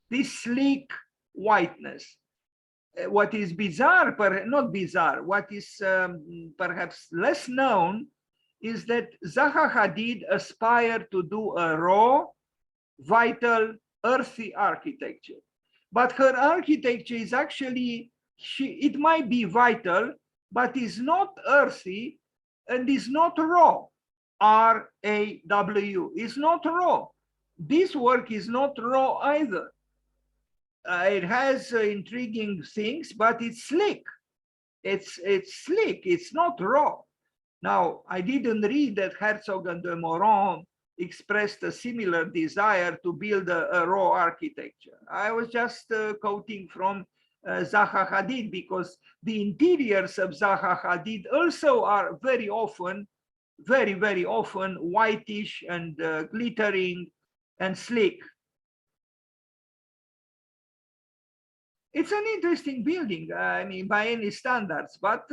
This sleek whiteness. What is bizarre, not bizarre, what is perhaps less known is that Zaha Hadid aspired to do a raw, vital, earthy architecture. But her architecture is actually, it might be vital, but is not earthy and is not raw. R-A-W, is not raw. This work is not raw either. It has intriguing things, but it's slick. It's slick. It's not raw. Now, I didn't read that Herzog and de Meuron expressed a similar desire to build a raw architecture. I was just quoting from Zaha Hadid, because the interiors of Zaha Hadid also are very often, very often whitish and glittering and slick. It's an interesting building, I mean, by any standards, but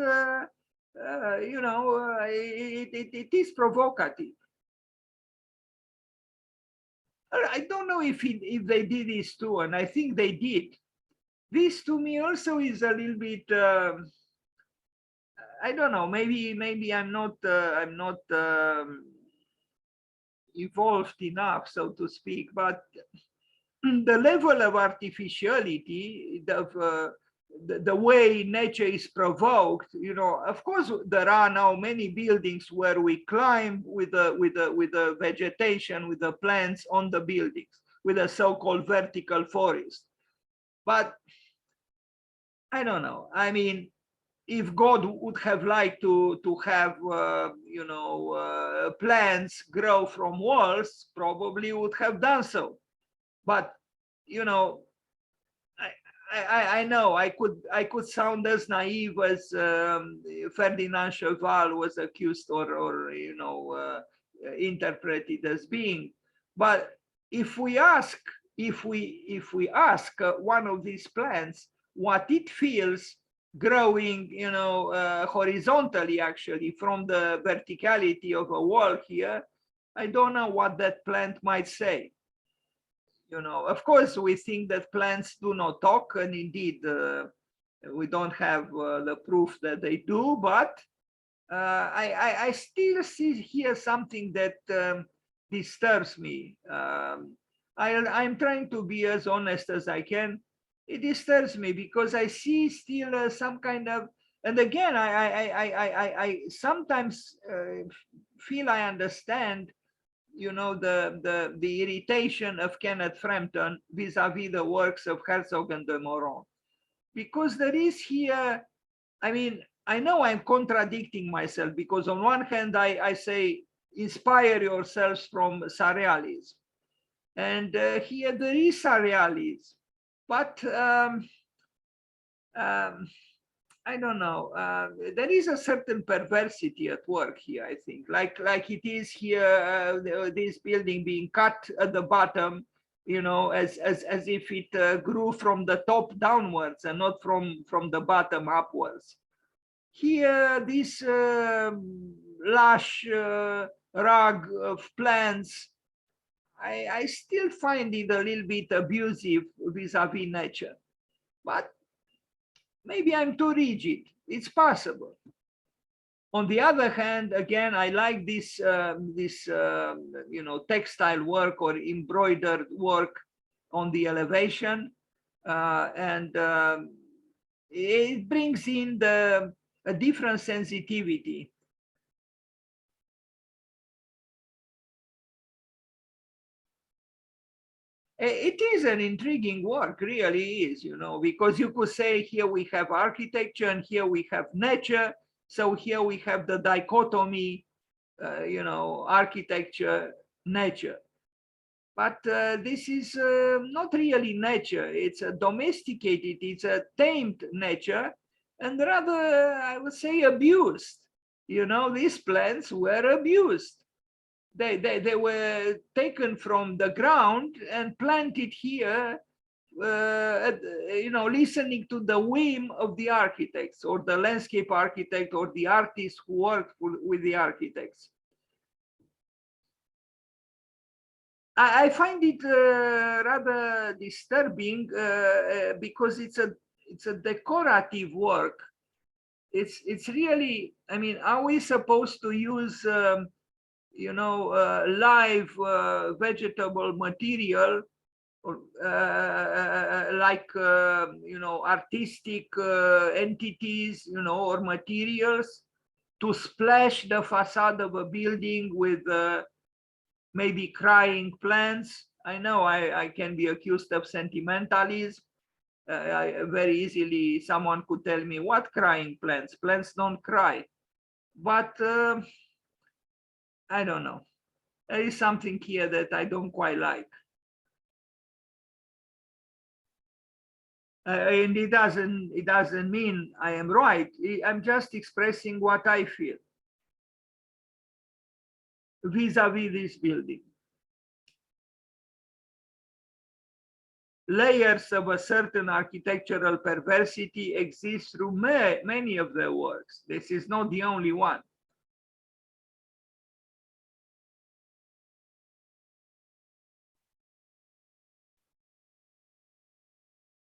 it is provocative. I don't know if they did this too, and I think they did. This to me also is a little bit. I don't know. Maybe I'm not evolved enough, so to speak. But the level of artificiality, the way nature is provoked, of course there are now many buildings where we climb with the vegetation, with the plants on the buildings, with a so-called vertical forest. But I don't know. I mean, if God would have liked to have plants grow from walls, probably would have done so. But you know, I know I could sound as naive as Ferdinand Cheval was accused or interpreted as being. But if we ask one of these plants what it feels growing, horizontally, actually from the verticality of a wall here, I don't know what that plant might say. Of course, we think that plants do not talk, and indeed, we don't have the proof that they do. But I still see here something that disturbs me. I'm trying to be as honest as I can. It disturbs me because I see still some kind of, and again, I sometimes feel I understand the irritation of Kenneth Frampton vis-a-vis the works of Herzog and de Meuron, because there is here, I mean, I know I'm contradicting myself, because on one hand I say inspire yourselves from surrealism, and here there is surrealism, but I don't know. There is a certain perversity at work here, I think, like it is here, this building being cut at the bottom, as if it grew from the top downwards and not from the bottom upwards. Here, this lush rug of plants, I still find it a little bit abusive vis-a-vis nature, but maybe I'm too rigid. It's possible. On the other hand, again, I like this textile work or embroidered work on the elevation, and it brings in a different sensitivity. It is an intriguing work, really is, because you could say here we have architecture and here we have nature. So here we have the dichotomy, architecture, nature. But this is not really nature. It's a domesticated, it's a tamed nature, and rather, I would say, abused. These plants were abused. They were taken from the ground and planted here, listening to the whim of the architects or the landscape architect or the artists who worked with the architects. I find it rather disturbing because it's a decorative work. It's really, I mean, are we supposed to use live vegetable material, or like artistic entities, or materials to splash the facade of a building with maybe crying plants? I know I can be accused of sentimentalism. Very easily someone could tell me, what crying plants? Plants don't cry. But I don't know. There is something here that I don't quite like. And it doesn't mean I am right. I'm just expressing what I feel vis-a-vis this building. layers of a certain architectural perversity exist through many of their works. This is not the only one.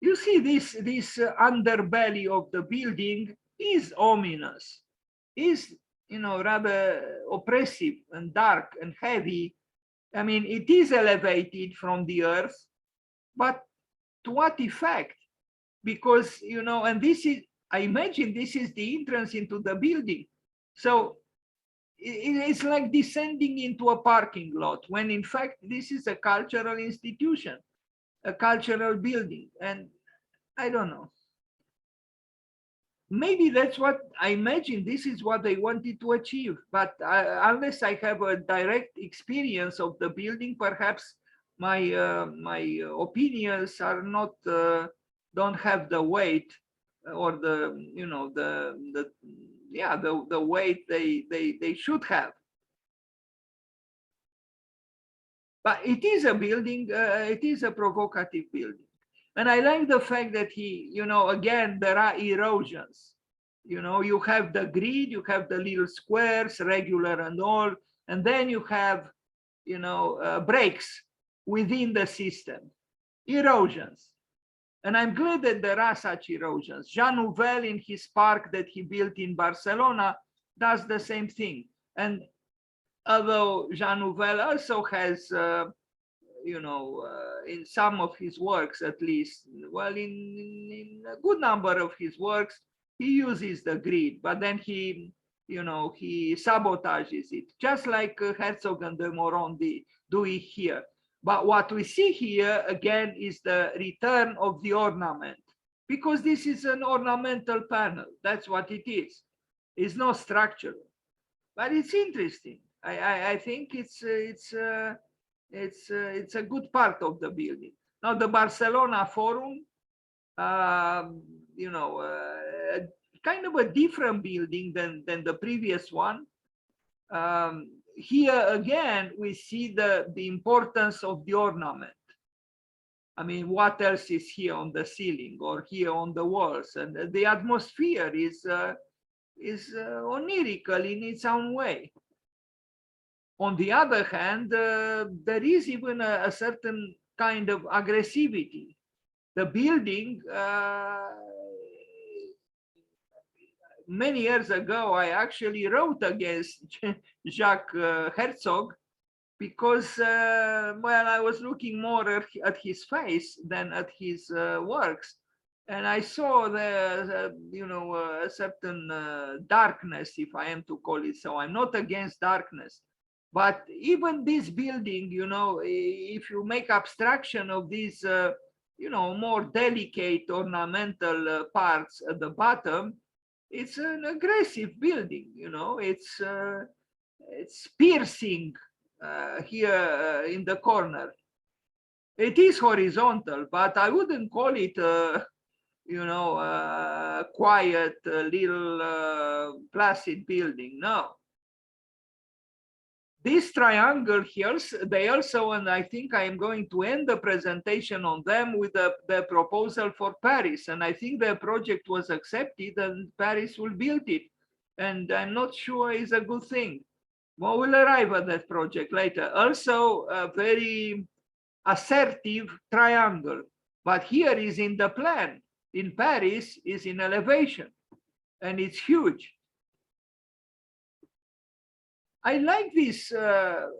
You see, this underbelly of the building is ominous, is, rather oppressive and dark and heavy. I mean, it is elevated from the earth, but to what effect? Because, and this is, I imagine this is the entrance into the building. So it's like descending into a parking lot, when in fact, this is a cultural institution, a cultural building. And I don't know. Maybe that's what I imagine. This is what they wanted to achieve. But unless I have a direct experience of the building, perhaps my opinions are not don't have the weight or the the weight they should have. But it is a building. It is a provocative building. And I like the fact that he, again, there are erosions. You have the grid, you have the little squares, regular and all, and then you have, breaks within the system, erosions. And I'm glad that there are such erosions. Jean Nouvel, in his park that he built in Barcelona, does the same thing. And although Jean Nouvel also has in some of his works, at least, well, in a good number of his works, he uses the grid, but then he sabotages it, just like Herzog and de Meuron do it here. But what we see here, again, is the return of the ornament, because this is an ornamental panel. That's what it is. It's not structural, but it's interesting. I think it's a good part of the building. Now, the Barcelona Forum, kind of a different building than the previous one. Here again, we see the importance of the ornament. I mean, what else is here on the ceiling or here on the walls? And the atmosphere is onirical in its own way. On the other hand, there is even a certain kind of aggressivity. The building, many years ago, I actually wrote against Jacques Herzog because, well, I was looking more at his face than at his works. And I saw a certain darkness, if I am to call it so. I'm not against darkness. But even this building, if you make abstraction of these, more delicate ornamental parts at the bottom, it's an aggressive building. It's piercing here in the corner. It is horizontal, but I wouldn't call it quiet little placid building. No. This triangle here, they also, and I think I am going to end the presentation on them with the proposal for Paris. And I think the project was accepted and Paris will build it. And I'm not sure it's a good thing. Well, we'll arrive at that project later. Also, a very assertive triangle. But here is in the plan. In Paris is in elevation and it's huge. I like this, the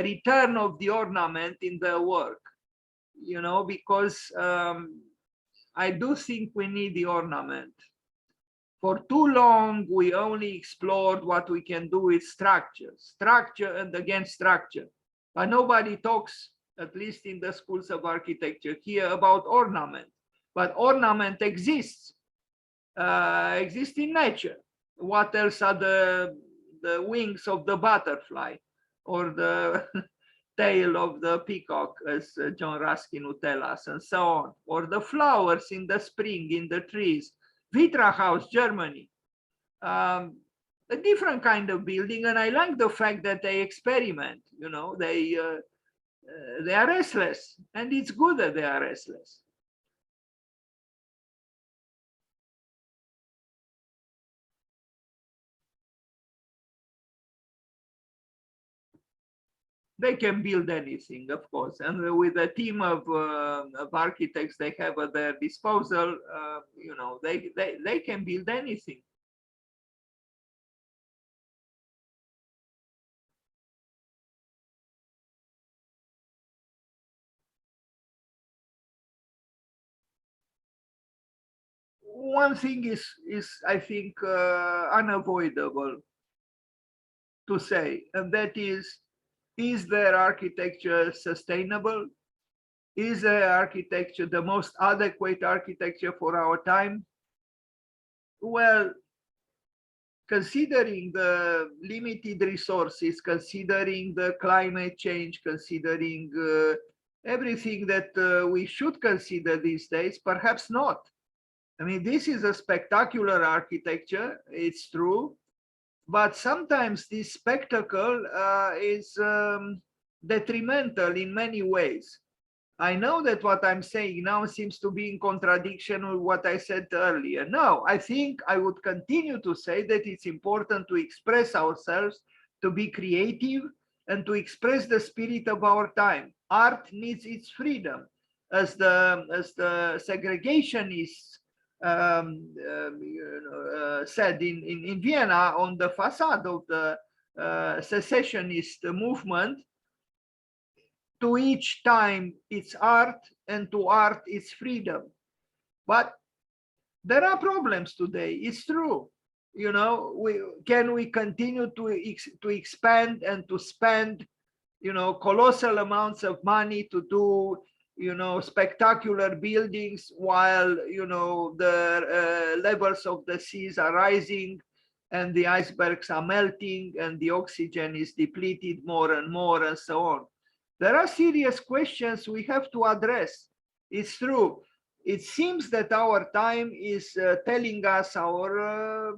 return of the ornament in the work, because I do think we need the ornament. For too long, we only explored what we can do with structure and again structure, but nobody talks, at least in the schools of architecture here, about ornament. But ornament exists in nature. What else are the wings of the butterfly or the tail of the peacock, as John Ruskin would tell us, and so on, or the flowers in the spring in the trees. Vitra House, Germany, a different kind of building. And I like the fact that they experiment, they are restless, and it's good that they are restless. They can build anything, of course, and with a team of architects they have at their disposal, they can build anything. One thing is I think unavoidable to say, and that is their architecture sustainable? Is their architecture the most adequate architecture for our time? Well, considering the limited resources, considering the climate change, considering everything that we should consider these days, perhaps not. I mean, this is a spectacular architecture, it's true, but sometimes this spectacle is detrimental in many ways. I know that what I'm saying now seems to be in contradiction with what I said earlier. No, I think I would continue to say that it's important to express ourselves, to be creative, and to express the spirit of our time. Art needs its freedom. As the segregationists said in Vienna on the facade of the secessionist movement, to each time its art, and to art its freedom. But there are problems today, it's true. Can we continue to expand and to spend colossal amounts of money to do spectacular buildings while the levels of the seas are rising and the icebergs are melting and the oxygen is depleted more and more, and so on? There are serious questions we have to address. It's true. It seems that our time is telling us our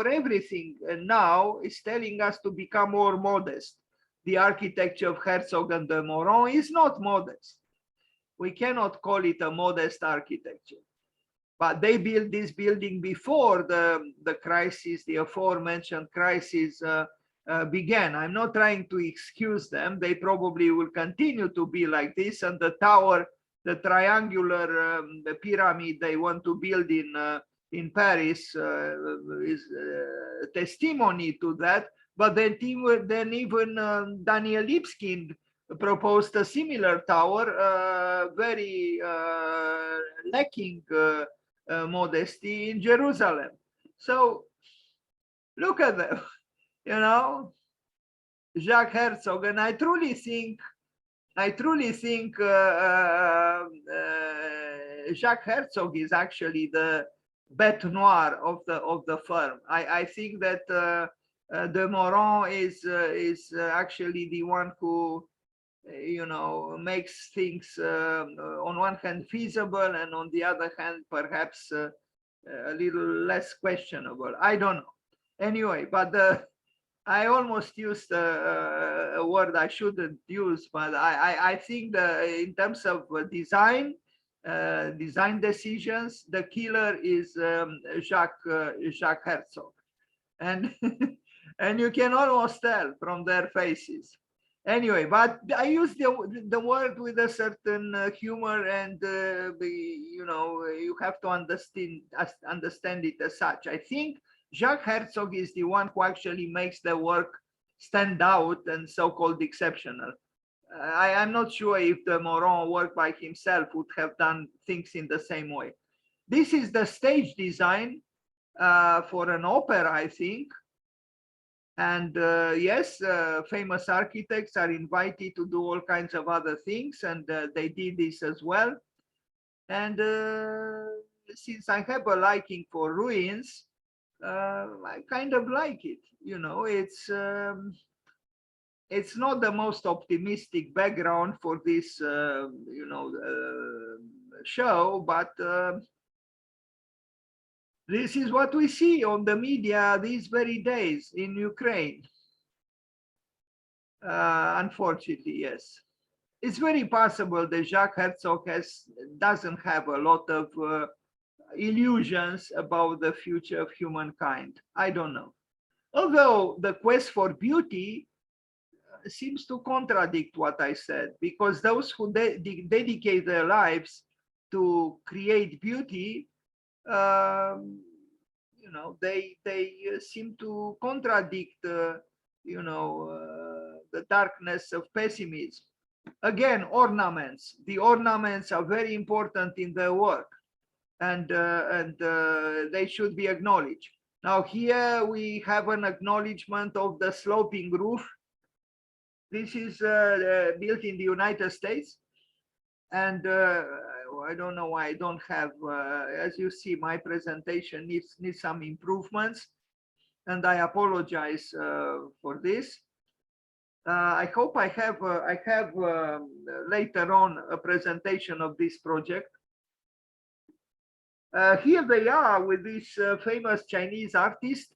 everything, and now it's telling us to become more modest. The architecture of Herzog and de Meuron is not modest. We cannot call it a modest architecture. But they built this building before the crisis, the aforementioned crisis began. I'm not trying to excuse them. They probably will continue to be like this, and the tower, the triangular the pyramid they want to build in Paris is testimony to that. But then even Daniel Lipskind proposed a similar tower, very lacking modesty, in Jerusalem. So look at them. Jacques Herzog, and I truly think Jacques Herzog is actually the bête noire of the firm. I think that de Meuron is actually the one who makes things on one hand feasible, and on the other hand perhaps a little less questionable. I don't know. Anyway, but I almost used a word I shouldn't use, but I think that in terms of design decisions, the killer is Jacques Herzog, and and you can almost tell from their faces. Anyway, but I use the word with a certain humor, and you have to understand it as such. I think Jacques Herzog is the one who actually makes the work stand out and so-called exceptional. I'm not sure if the Meuron work by himself would have done things in the same way. This is the stage design for an opera, I think. And yes, famous architects are invited to do all kinds of other things, and they did this as well. And since I have a liking for ruins, I kind of like it. It's not the most optimistic background for this, show, but this is what we see on the media these very days in Ukraine. Unfortunately, yes. it's very possible that Jacques Herzog doesn't have a lot of illusions about the future of humankind. I don't know. Although the quest for beauty seems to contradict what I said, because those who dedicate their lives to create beauty, you know, they seem to contradict, you know, the darkness of pessimism. Again, ornaments. The ornaments are very important in their work, and they should be acknowledged. Now here we have an acknowledgement of the sloping roof. This is built in the United States, and I don't know why I don't have, as you see, my presentation needs some improvements, and I apologize for this. I hope I have later on a presentation of this project. Here they are with this famous Chinese artist,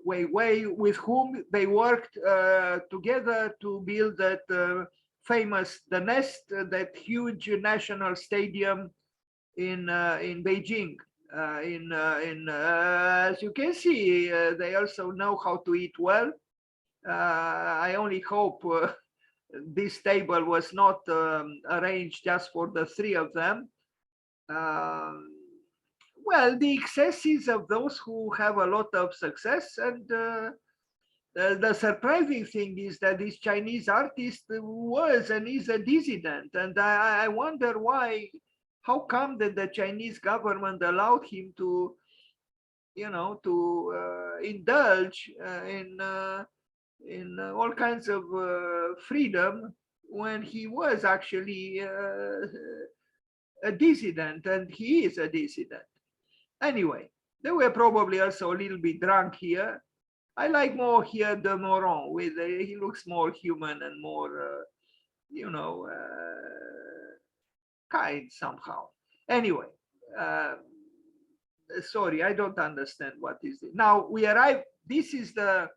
Wei, with whom they worked together to build that famous, the Nest, that huge national stadium in Beijing. As you can see, they also know how to eat well. I only hope this table was not arranged just for the three of them. Well, the excesses of those who have a lot of success, and the surprising thing is that this Chinese artist was and is a dissident, and I wonder why, how come that the Chinese government allowed him to, you know, to indulge in all kinds of freedom when he was actually a dissident, and he is a dissident. Anyway, they were probably also a little bit drunk here. I like more here the Meuron, with he looks more human and more, you know, kind somehow. Anyway, sorry, I don't understand what is it. Now we arrive. This is the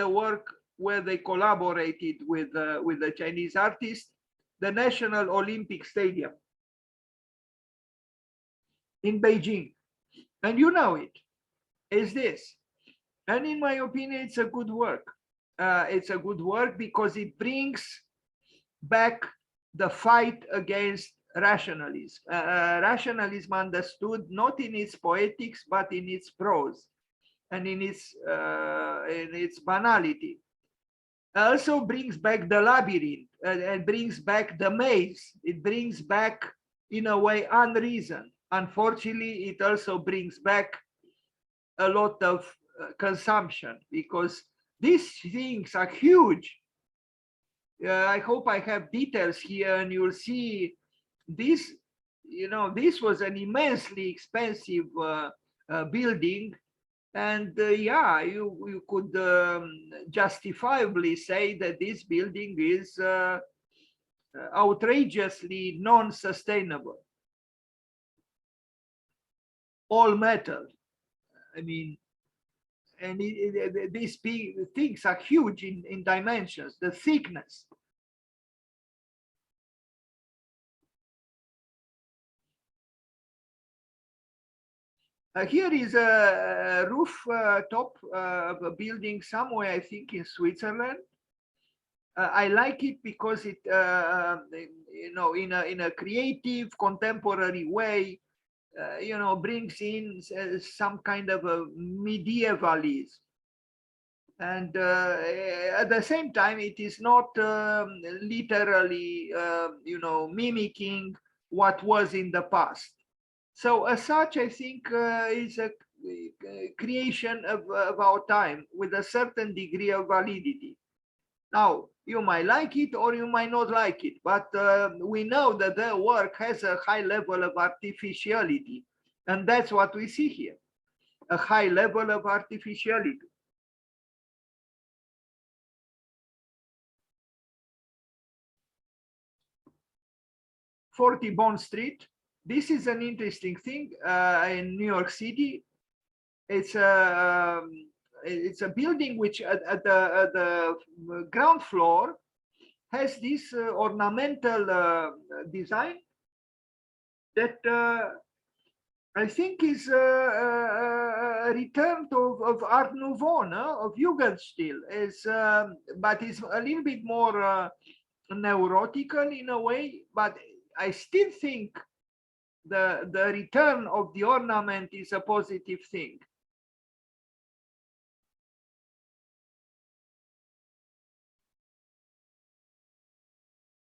work where they collaborated with the Chinese artist, the National Olympic Stadium in Beijing, and you know it is this. And in my opinion, it's a good work. It's a good work because it brings back the fight against rationalism. Rationalism understood not in its poetics, but in its prose and in its banality. Also brings back the labyrinth and brings back the maze. It brings back, in a way, unreason. Unfortunately, it also brings back a lot of consumption, because these things are huge. I hope I have details here, and you'll see this. You know, this was an immensely expensive building, and yeah, you could justifiably say that this building is outrageously non-sustainable. All metal. I mean, and these things are huge in dimensions, the thickness. Here is a roof top of a building somewhere, I think in Switzerland. I like it because it, you know, in a creative, contemporary way, you know, brings in some kind of a medievalism. And at the same time, it is not literally, you know, mimicking what was in the past. So as such, I think is a creation of our time with a certain degree of validity. Now, you might like it or you might not like it, but we know that their work has a high level of artificiality. And that's what we see here, a high level of artificiality. "40 Bond Street." This is an interesting thing in New York City. It's a building which at the ground floor has this ornamental design that I think is a return of Art Nouveau, no? Of Jugendstil, but it's a little bit more neurotical in a way. But I still think the return of the ornament is a positive thing.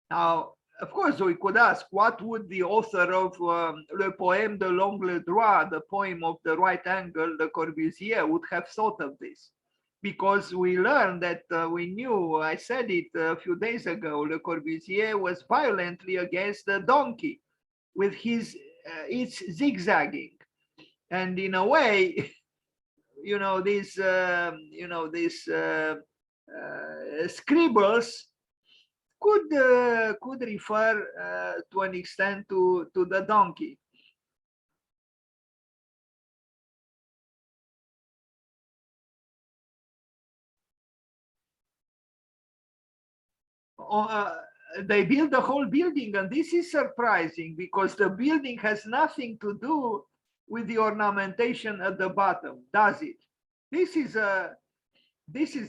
Now, of course, we could ask, what would the author of Le Poème de l'angle droit, the poem of the right angle, Le Corbusier, would have thought of this? Because we learned that we knew, I said it a few days ago, Le Corbusier was violently against the donkey with his its zigzagging. And in a way, you know, these scribbles could refer to an extent to the donkey. They build the whole building, and this is surprising because the building has nothing to do with the ornamentation at the bottom, does it? This is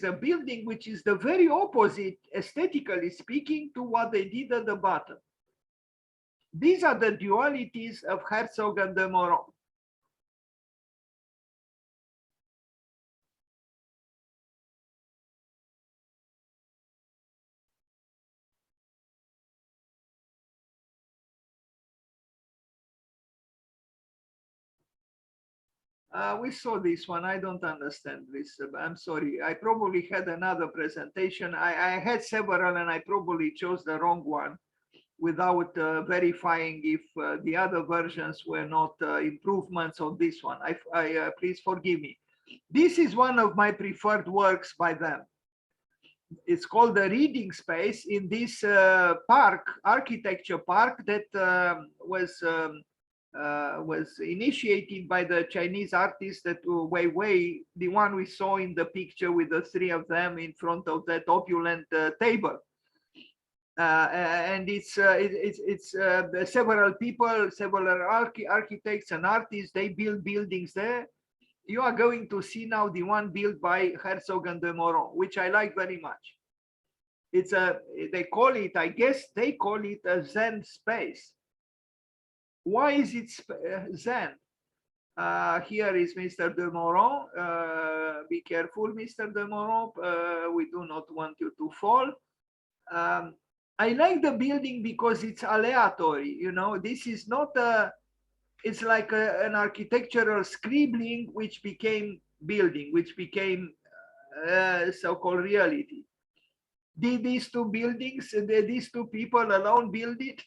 a building which is the very opposite, aesthetically speaking, to what they did at the bottom. These are the dualities of Herzog and de Meuron. We saw this one. I don't understand this. I'm sorry. I probably had another presentation. I had several and I probably chose the wrong one without verifying if the other versions were not improvements on this one. Please forgive me. This is one of my preferred works by them. It's called the reading space in this park, architecture park that was initiated by the Chinese artist that Wei Wei, the one we saw in the picture with the three of them in front of that opulent table. And it's several people, several architects and artists, they build buildings there. You are going to see now the one built by Herzog and de Meuron, which I like very much. It's they call it, I guess they call it a Zen space. Why is it Zen? Here is Mr. de Meuron. Be careful, Mr. de Meuron. We do not want you to fall. I like the building because it's aleatory. You know, this is not a, it's like an architectural scribbling which became building, which became so-called reality. Did these two buildings, these two people alone build it?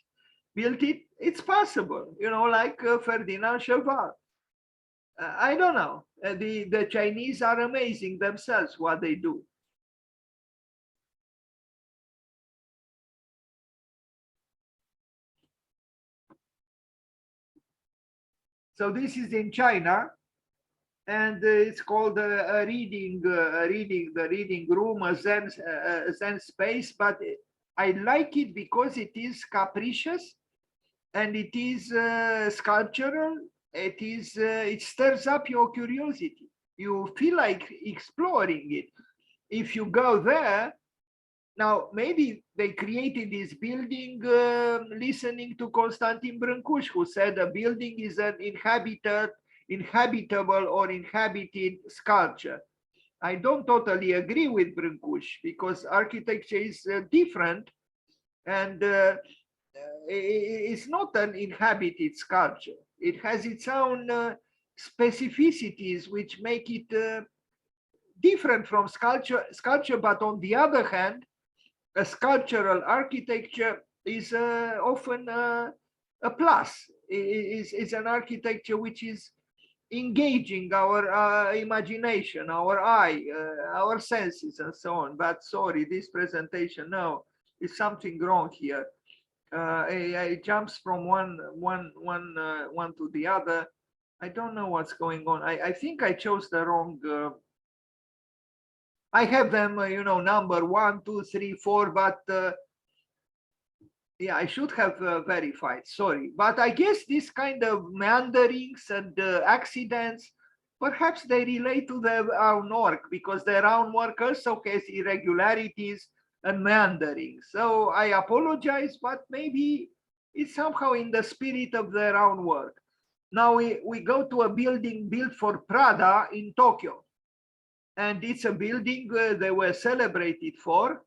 It's possible, you know, like Ferdinand Cheval. I don't know. The Chinese are amazing themselves what they do. So this is in China, and it's called a reading room, a Zen space. But I like it because it is capricious, and it is sculptural. It stirs up your curiosity. You feel like exploring it. If you go there, now maybe they created this building listening to Constantin Brâncuș, who said a building is an inhabitable or inhabited sculpture. I don't totally agree with Brâncuș because architecture is different, and it's not an inhabited sculpture. It has its own specificities which make it different from sculpture. But on the other hand, a sculptural architecture is often a plus. Is an architecture which is engaging our imagination, our eye, our senses, and so on. But sorry, this presentation now is something wrong here. It jumps from one to the other. I don't know what's going on. I think I chose the wrong. I have them, you know, number 1, 2, 3, 4, but Yeah, I should have verified, sorry. But I guess this kind of meanderings and accidents, perhaps they relate to their own work, because their own work also has irregularities and meanderings. So I apologize, but maybe it's somehow in the spirit of their own work. Now we go to a building built for Prada in Tokyo. And it's a building they were celebrated for.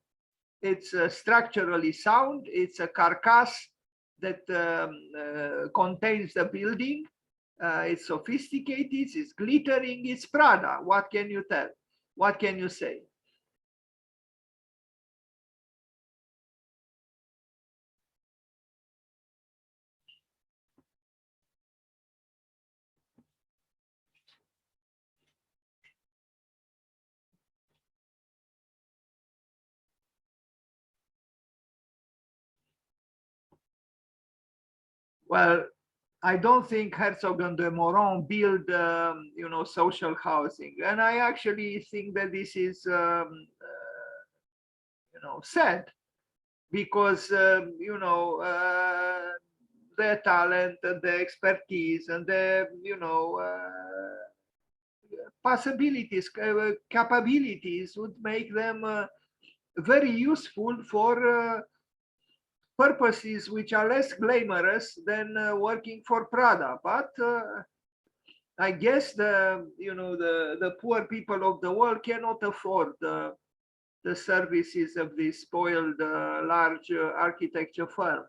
It's structurally sound. It's a carcass that contains the building. It's sophisticated, it's glittering, it's Prada. What can you tell? What can you say? Well, I don't think Herzog and de Meuron build, social housing. And I actually think that this is, sad, because, their talent and their expertise and their, possibilities, capabilities would make them very useful for purposes which are less glamorous than working for Prada. But I guess the poor people of the world cannot afford the services of this spoiled large architecture firm.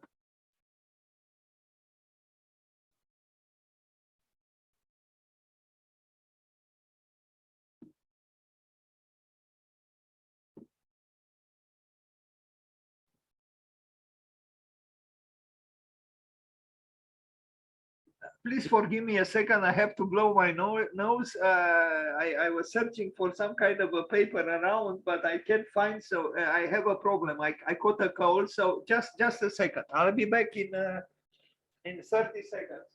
Please forgive me a second. I have to blow my nose. I was searching for some kind of a paper around, but I can't find. So I have a problem. I caught a cold. So just a second. I'll be back in 30 seconds.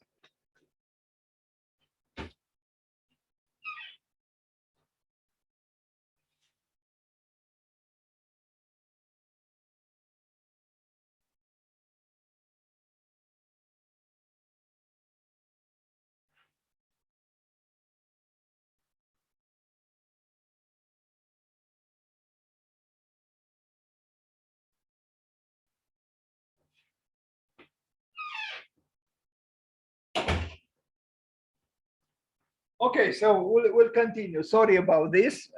Okay, so we'll continue. Sorry about this.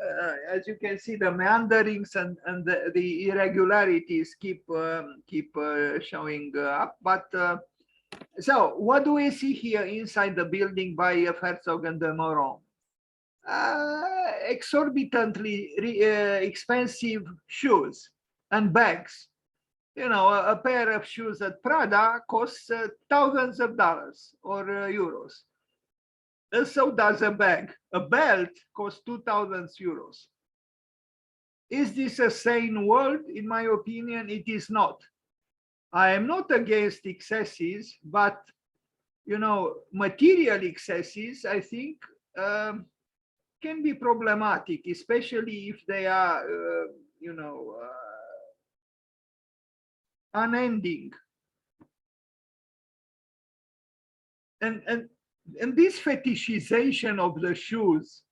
As you can see, the meanderings and the irregularities keep showing up. But so what do we see here inside the building by Herzog and de Meuron? Exorbitantly expensive shoes and bags. A pair of shoes at Prada costs thousands of dollars or euros. And so does a bag. A belt costs 2,000 euros. Is this a sane world? In my opinion, it is not. I am not against excesses, but material excesses, I think, can be problematic, especially if they are, unending. And this fetishization of the shoes,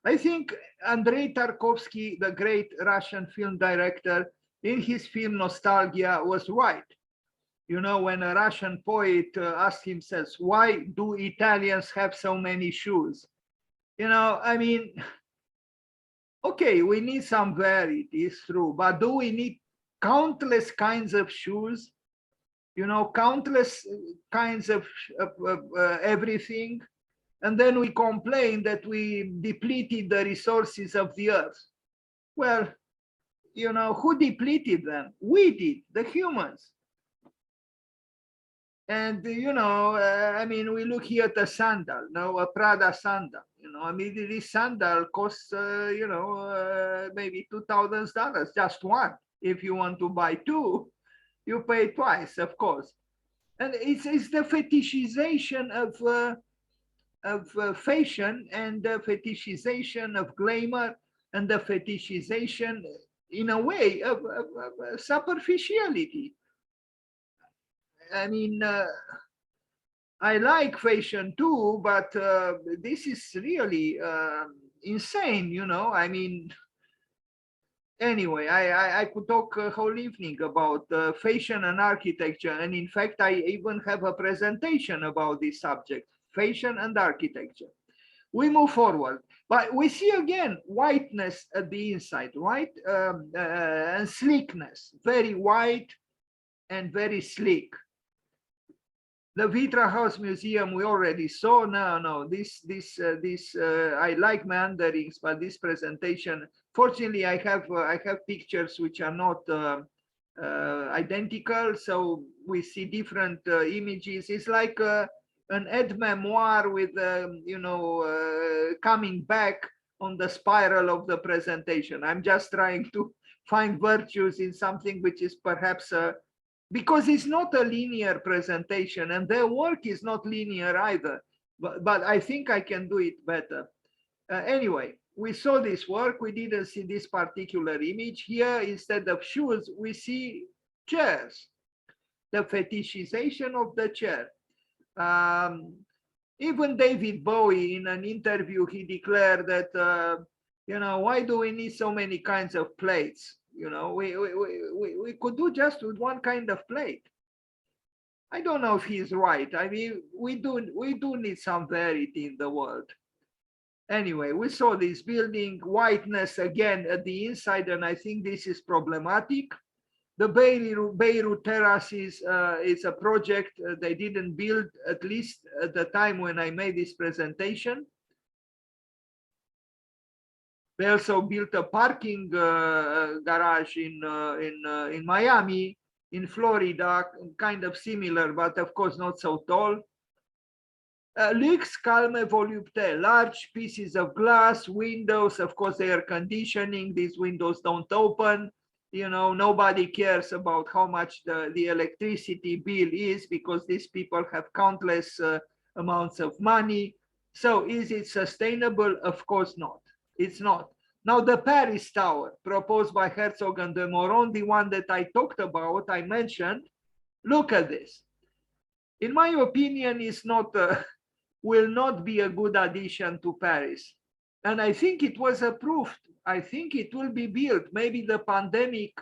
I think Andrei Tarkovsky, the great Russian film director, in his film Nostalgia was right. When a Russian poet asked himself, why do Italians have so many shoes? I mean, okay, we need some variety, it's true, but do we need countless kinds of shoes? Countless kinds of everything. And then we complain that we depleted the resources of the earth. Well, who depleted them? We did, the humans. And, I mean, we look here at a sandal, a Prada sandal. I mean, this sandal costs, maybe $2,000, just one. If you want to buy two, you pay twice, of course. And it's the fetishization of fashion and the fetishization of glamour and the fetishization, in a way, of superficiality. I mean, I like fashion too, but this is really insane, you know. I mean, anyway, I could talk a whole evening about fashion and architecture. And in fact, I even have a presentation about this subject, fashion and architecture. We move forward, but we see again whiteness at the inside, right? And sleekness, very white and very sleek. The Vitra House Museum we already saw. No, I like meanderings, but this presentation, fortunately, I have pictures which are not identical, so we see different images. It's like an aide memoir with you know, coming back on the spiral of the presentation. I'm just trying to find virtues in something which is perhaps because it's not a linear presentation, and their work is not linear either, but I think I can do it better. Anyway, we saw this work. We didn't see this particular image here. Instead of shoes, we see chairs, the fetishization of the chair. Even David Bowie, in an interview, he declared that, you know, why do we need so many kinds of plates? You know, we could do just with one kind of plate. I don't know if he's right. I mean, we do need some variety in the world. Anyway, we saw this building, whiteness again at the inside, and I think this is problematic. The Beirut terraces is a project they didn't build, at least at the time when I made this presentation. They also built a parking garage in Miami, in Florida, kind of similar, but of course not so tall. Luxe, calme, volupté, large pieces of glass, windows, of course, air conditioning. These windows don't open. You know, nobody cares about how much the electricity bill is, because these people have countless amounts of money. So is it sustainable? Of course not. It's not. Now, the Paris Tower, proposed by Herzog and de Meuron, the one that I talked about, I mentioned, look at this. In my opinion, it's not will not be a good addition to Paris. And I think it was approved. I think it will be built. Maybe the pandemic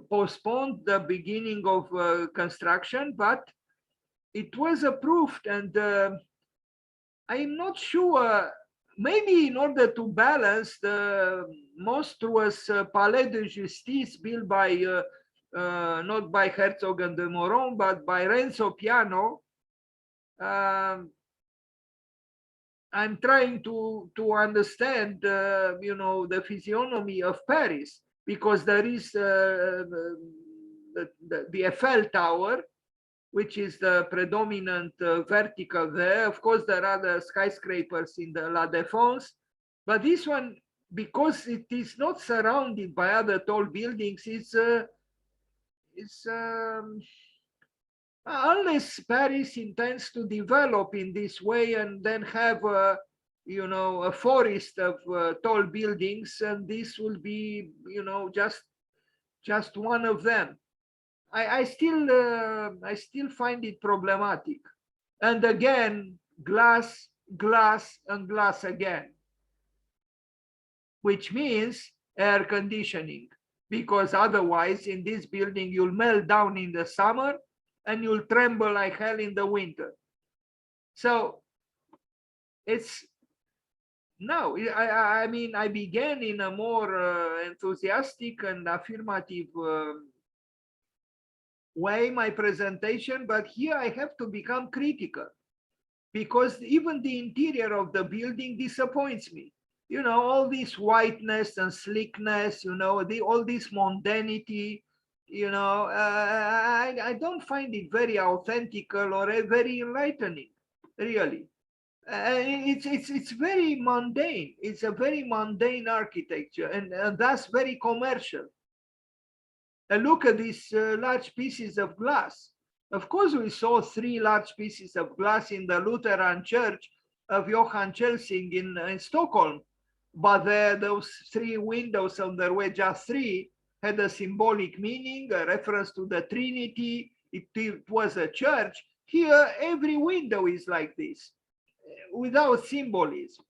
postponed the beginning of construction, but it was approved. And I'm not sure, maybe in order to balance the monstrous Palais de Justice built by, not by Herzog and de Meuron, but by Renzo Piano. I'm trying to understand, you know, the physiognomy of Paris, because there is the Eiffel Tower, which is the predominant vertical there. Of course, there are the skyscrapers in the La Défense, but this one, because it is not surrounded by other tall buildings, unless Paris intends to develop in this way and then have a, you know, a forest of tall buildings, and this will be, you know, just one of them. I still find it problematic. And again, glass, glass, and glass again, which means air conditioning, because otherwise in this building you'll melt down in the summer and you'll tremble like hell in the winter. So it's, no, I mean, I began in a more enthusiastic and affirmative way my presentation, but here I have to become critical, because even the interior of the building disappoints me. You know, all this whiteness and slickness, you know, all this mundanity, you know, I don't find it very authentical or very enlightening, really. It's very mundane. It's a very mundane architecture, and thus very commercial. And look at these large pieces of glass. Of course, we saw 3 large pieces of glass in the Lutheran Church of Johann Chelsing in Stockholm, but those 3 windows, on their way just 3, had a symbolic meaning, a reference to the Trinity, it was a church. Here, every window is like this, without symbolism.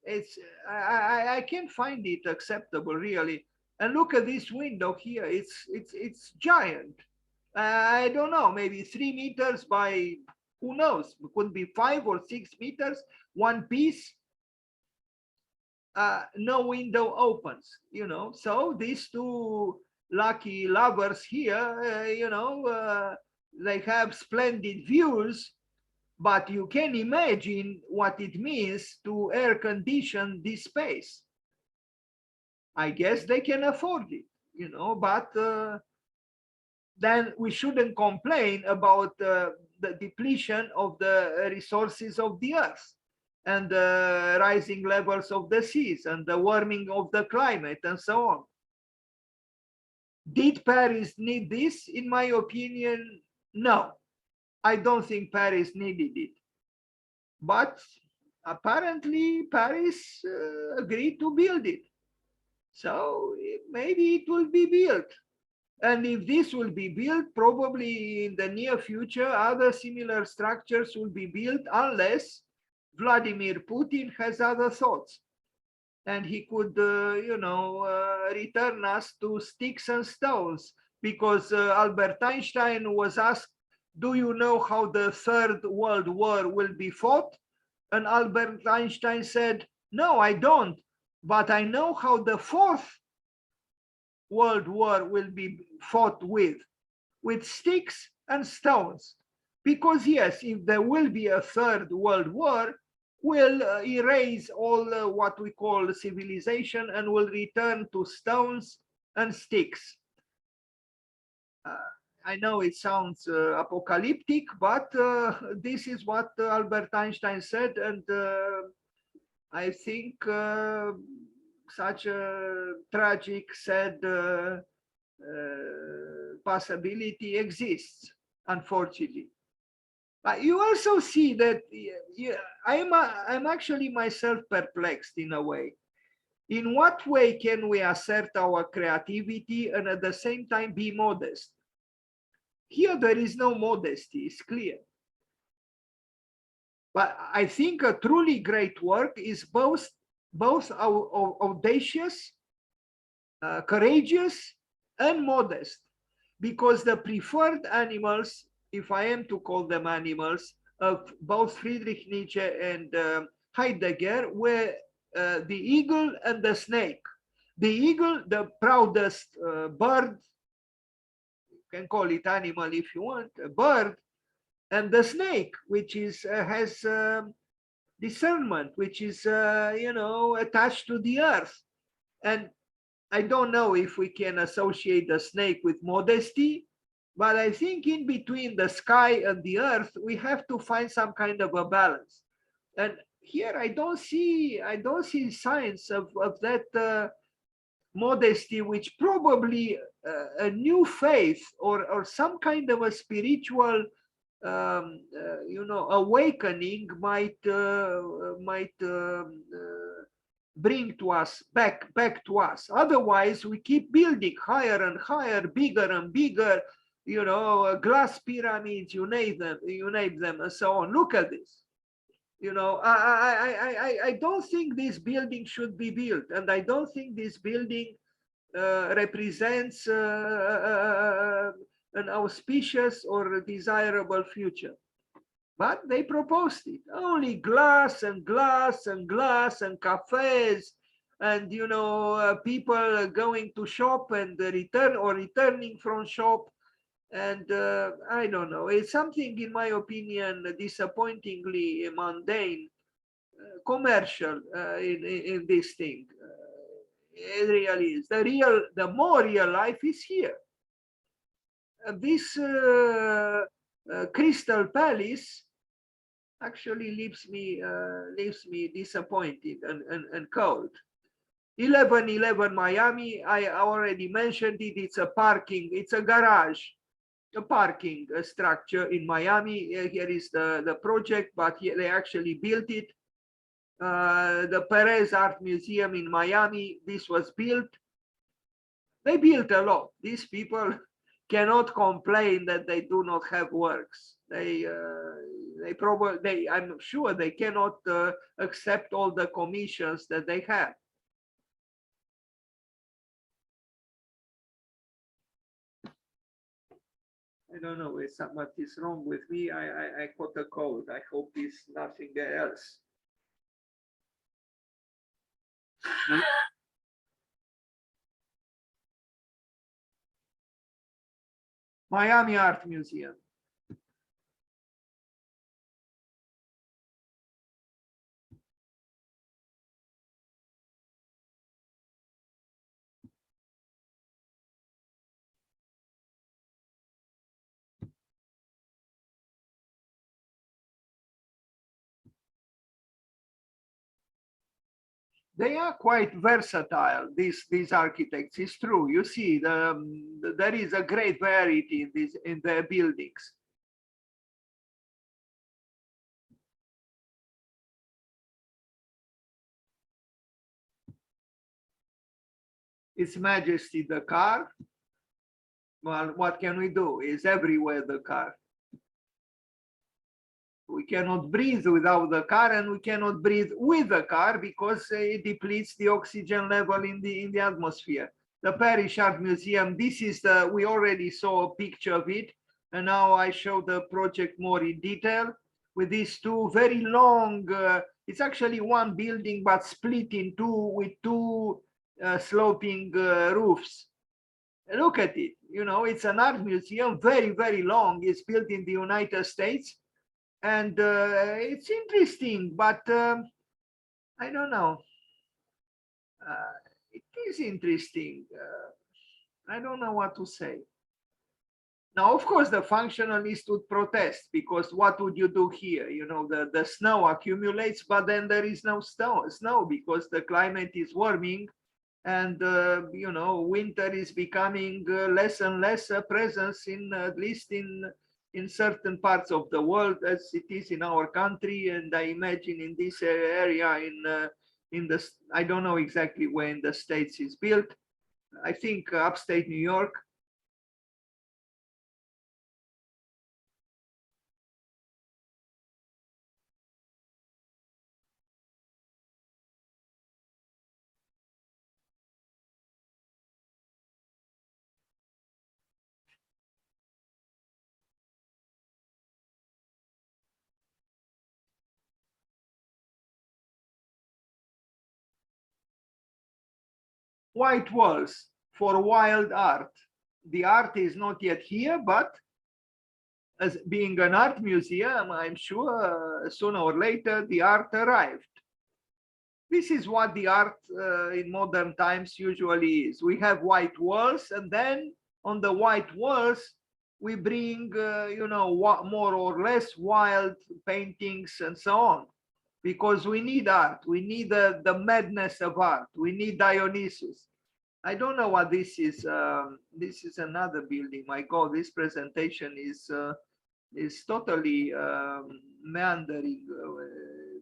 I can't find it acceptable, really. And look at this window here. It's giant. I don't know, maybe 3 meters by, who knows? It could be 5 or 6 meters. One piece. No window opens. So these two lucky lovers here, they have splendid views, but you can imagine what it means to air condition this space. I guess they can afford it, but then we shouldn't complain about the depletion of the resources of the earth, and the rising levels of the seas, and the warming of the climate, and so on. Did Paris need this? In my opinion, no. I don't think Paris needed it. But apparently Paris agreed to build it. So maybe it will be built. And if this will be built, probably in the near future, other similar structures will be built, unless Vladimir Putin has other thoughts. And he could, return us to sticks and stones. Because Albert Einstein was asked, do you know how the Third World War will be fought? And Albert Einstein said, no, I don't. But I know how the Fourth World War will be fought with sticks and stones. Because yes, if there will be a Third World War, will erase all what we call civilization, and will return to stones and sticks. I know it sounds apocalyptic, but this is what Albert Einstein said, and I think such a tragic, sad possibility exists, unfortunately. But you also see that I'm actually myself perplexed in a way. In what way can we assert our creativity and at the same time be modest? Here there is no modesty, it's clear. But I think a truly great work is both audacious, courageous, and modest, because the preferred animals, if I am to call them animals, of both Friedrich Nietzsche and Heidegger were the eagle and the snake. The eagle, the proudest bird, you can call it animal if you want, a bird, and the snake, which is has discernment, which is attached to the earth. And I don't know if we can associate the snake with modesty, but I think in between the sky and the earth, we have to find some kind of a balance. And here I don't see signs of that modesty, which probably a new faith or some kind of a spiritual awakening might bring to us back to us. Otherwise, we keep building higher and higher, bigger and bigger, glass pyramids, you name them, and so on. Look at this. I don't think this building should be built, and I don't think this building represents an auspicious or desirable future. But they proposed it. Only glass and glass and glass and cafes, and people going to shop and returning from shop. And I don't know, it's something, in my opinion, disappointingly mundane, commercial in this thing. It really is. The more real life is here. This Crystal Palace actually leaves me disappointed and cold. 1111 Miami, I already mentioned it. It's a garage, a parking structure in Miami. Here is the project, but here they actually built it. The Perez Art Museum in Miami, this was built. They built a lot. These people, cannot complain that they do not have works. They probably, I'm sure they cannot accept all the commissions that they have. I don't know what is wrong with me. I caught a cold. I hope it's nothing else. Miami Art Museum. They are quite versatile, these architects. It's true. You see, there is a great variety in their buildings. His Majesty the car. Well, what can we do? It's everywhere, the car. We cannot breathe without the car, and we cannot breathe with the car because it depletes the oxygen level in the atmosphere. The Paris Art Museum, this is we already saw a picture of it, and now I show the project more in detail with these two very long, it's actually one building, but split in two with two sloping roofs. Look at it, you know, it's an art museum, very, very long. It's built in the United States. And it's interesting, but I don't know. It is interesting. I don't know what to say. Now, of course, the functionalists would protest because what would you do here? You know, the snow accumulates, but then there is no snow because the climate is warming, and you know, winter is becoming less and less a presence in at least in certain parts of the world as it is in our country. And I imagine in this area in the, I don't know exactly where in the States it's built. I think upstate New York. White walls for wild art. The art is not yet here, but as being an art museum, I'm sure sooner or later the art arrived. This is what the art in modern times usually is. We have white walls, and then on the white walls, we bring, you know, more or less wild paintings and so on, because we need art. We need the madness of art. We need Dionysus. I don't know what this is. This is another building. My God, this presentation is totally meandering.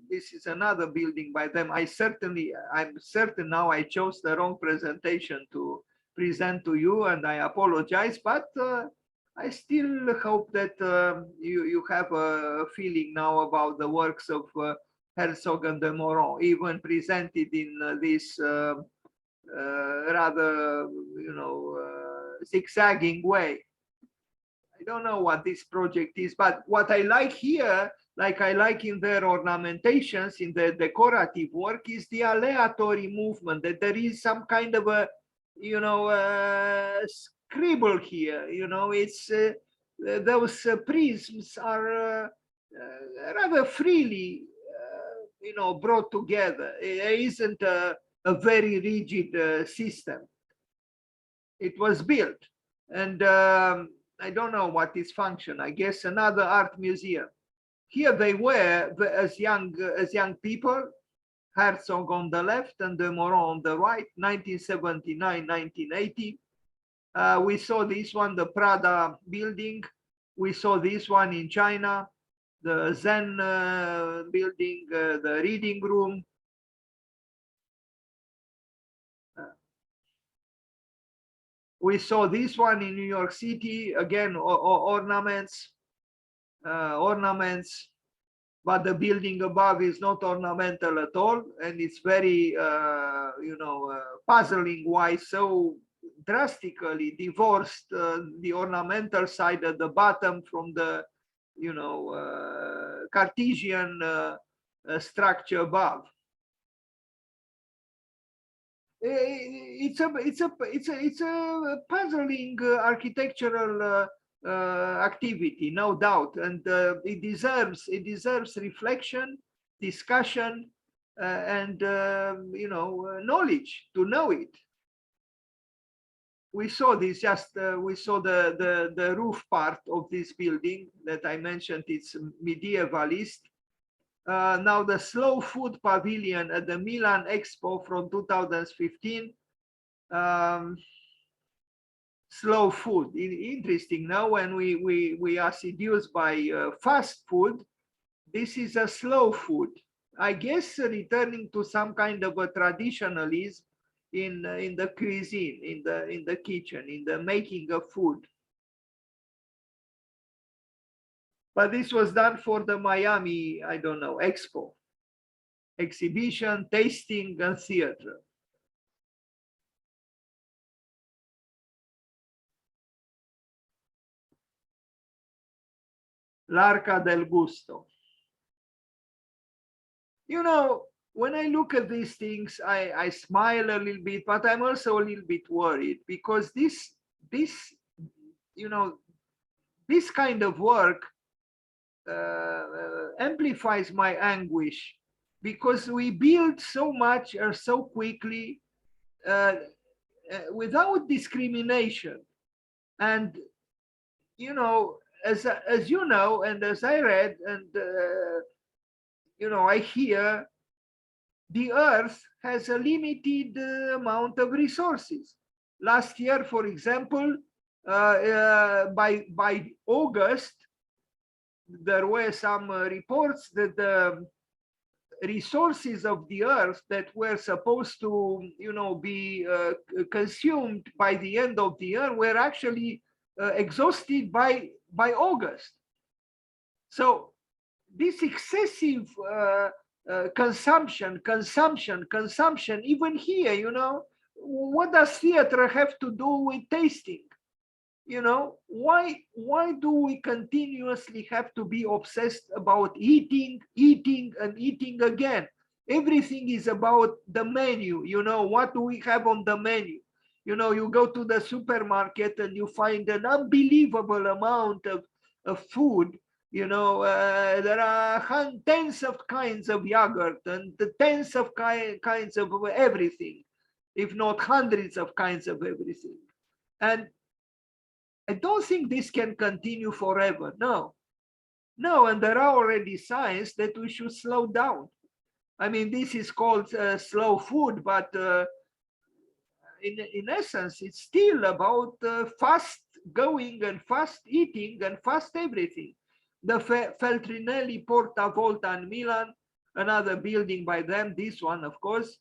This is another building by them. I'm certain now I chose the wrong presentation to present to you, and I apologize, but I still hope that you have a feeling now about the works of Herzog and de Meuron, even presented in this rather, you know, zigzagging way. I don't know what this project is, but what I like here, like I like in their ornamentations, in the decorative work, is the aleatory movement, that there is some kind of a, you know, scribble here. You know, it's those prisms are rather freely, you know, brought together. It isn't a very rigid system. It was built, and I don't know what is function. I guess another art museum. Here they were as young people. Herzog on the left and de Meuron on the right. 1979, 1980. We saw this one, the Prada building. We saw this one in China, the Zen building, the reading room. We saw this one in New York City, again, ornaments, ornaments, but the building above is not ornamental at all. And it's very, puzzling why so drastically divorced the ornamental side at the bottom from the, Cartesian structure above. It's a puzzling architectural activity, no doubt, and it deserves reflection, discussion, and knowledge to know it. We saw this we saw the roof part of this building that I mentioned. It's medievalist. Now the slow food pavilion at the Milan Expo from 2015. Slow food, interesting. Now when we are seduced by fast food, this is a slow food. I guess returning to some kind of a traditionalism in the cuisine, in the kitchen, in the making of food. But this was done for the Miami, I don't know, Expo, exhibition, tasting, and theater. L'Arca del Gusto. When I look at these things, I smile a little bit, but I'm also a little bit worried because this kind of work amplifies my anguish because we build so much or so quickly without discrimination. And, as you know, and as I read, and, I hear, the earth has a limited amount of resources. Last year, for example, by August, there were some reports that the resources of the earth that were supposed to, be consumed by the end of the year were actually exhausted by August. So this excessive consumption, even here, what does theater have to do with tasting? Why do we continuously have to be obsessed about eating and eating again? Everything is about the menu. What do we have on the menu? You go to the supermarket and you find an unbelievable amount of food. There are tens of kinds of yogurt and the tens of kinds of everything, if not hundreds of kinds of everything. And I don't think this can continue forever. No, and there are already signs that we should slow down. I mean, this is called slow food, but in essence, it's still about fast going and fast eating and fast everything. The Feltrinelli Porta Volta in Milan, another building by them, this one, of course.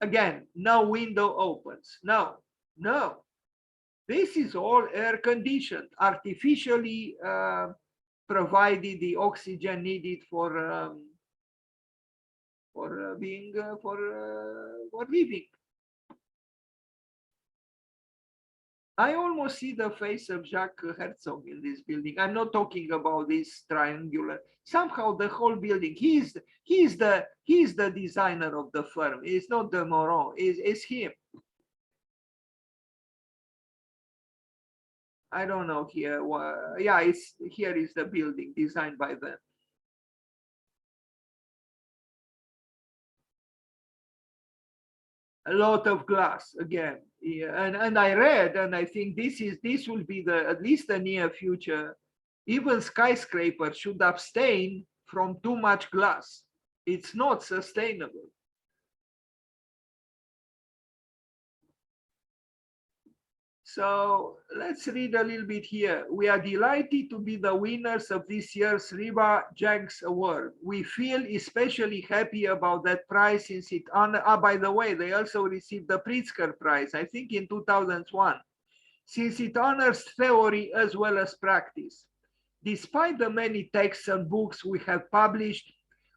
Again, no window opens. No. This is all air conditioned, artificially provided the oxygen needed for living. I almost see the face of Jacques Herzog in this building. I'm not talking about this triangular. Somehow the whole building. He's the designer of the firm. It's not the Meuron. It's him. I don't know here. Yeah, here is the building designed by them. A lot of glass again. Yeah, and I read, and I think this will be at least the near future. Even skyscrapers should abstain from too much glass. It's not sustainable. So let's read a little bit here. We are delighted to be the winners of this year's Riva Janks Award. We feel especially happy about that prize since it honor, by the way, they also received the Pritzker Prize, I think in 2001, since it honors theory as well as practice. Despite the many texts and books we have published,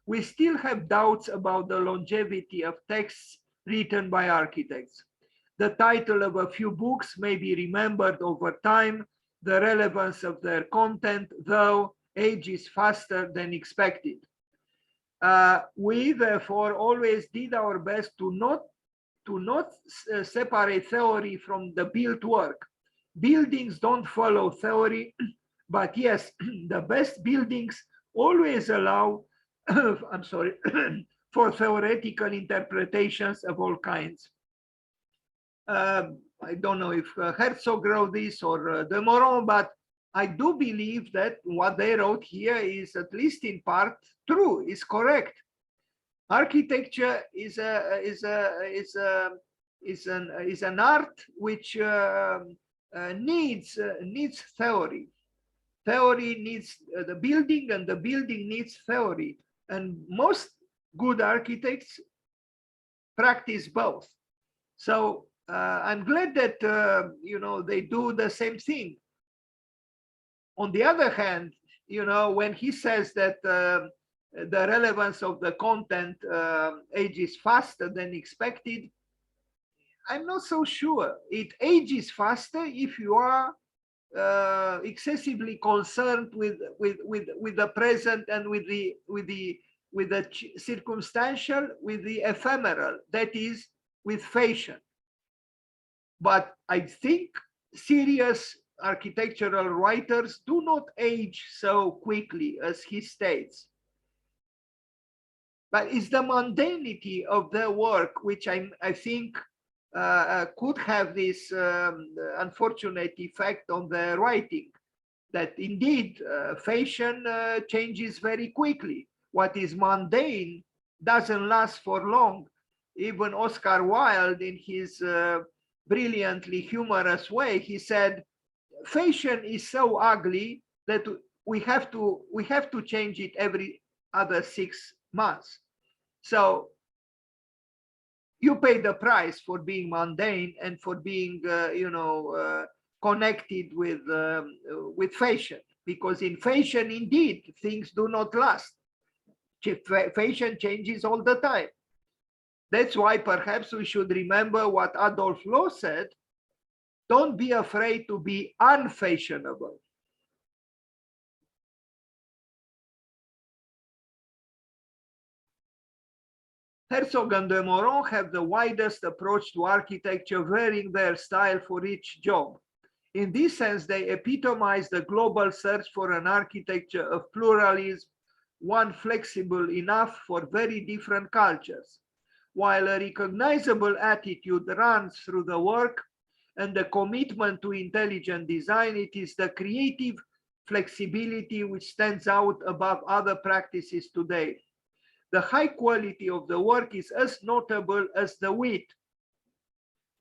we still have doubts about the longevity of texts written by architects. The title of a few books may be remembered over time, the relevance of their content, though, ages faster than expected. We therefore always did our best to not separate theory from the built work. Buildings don't follow theory, but yes, the best buildings always allow, I'm sorry, for theoretical interpretations of all kinds. I don't know if Herzog wrote this or De Meuron, but I do believe that what they wrote here is, at least in part, true, is correct. Architecture is an art which needs theory. Theory needs the building, and the building needs theory. And most good architects practice both. So I'm glad that they do the same thing. On the other hand, when he says that the relevance of the content ages faster than expected, I'm not so sure. It ages faster if you are excessively concerned with the present and with the circumstantial, with the ephemeral, that is, with fashion. But I think serious architectural writers do not age so quickly as he states. But it's the mundanity of their work which I think could have this unfortunate effect on the writing, that indeed fashion changes very quickly. What is mundane doesn't last for long. Even Oscar Wilde, in his brilliantly humorous way, he said, fashion is so ugly that we have to change it every other 6 months. So you pay the price for being mundane and for being connected with fashion, because in fashion indeed things do not last. Fashion changes all the time. That's why perhaps we should remember what Adolf Loos said: don't be afraid to be unfashionable. Herzog and De Meuron have the widest approach to architecture, varying their style for each job. In this sense, they epitomize the global search for an architecture of pluralism, one flexible enough for very different cultures. While a recognizable attitude runs through the work and the commitment to intelligent design, it is the creative flexibility which stands out above other practices today. The high quality of the work is as notable as the width,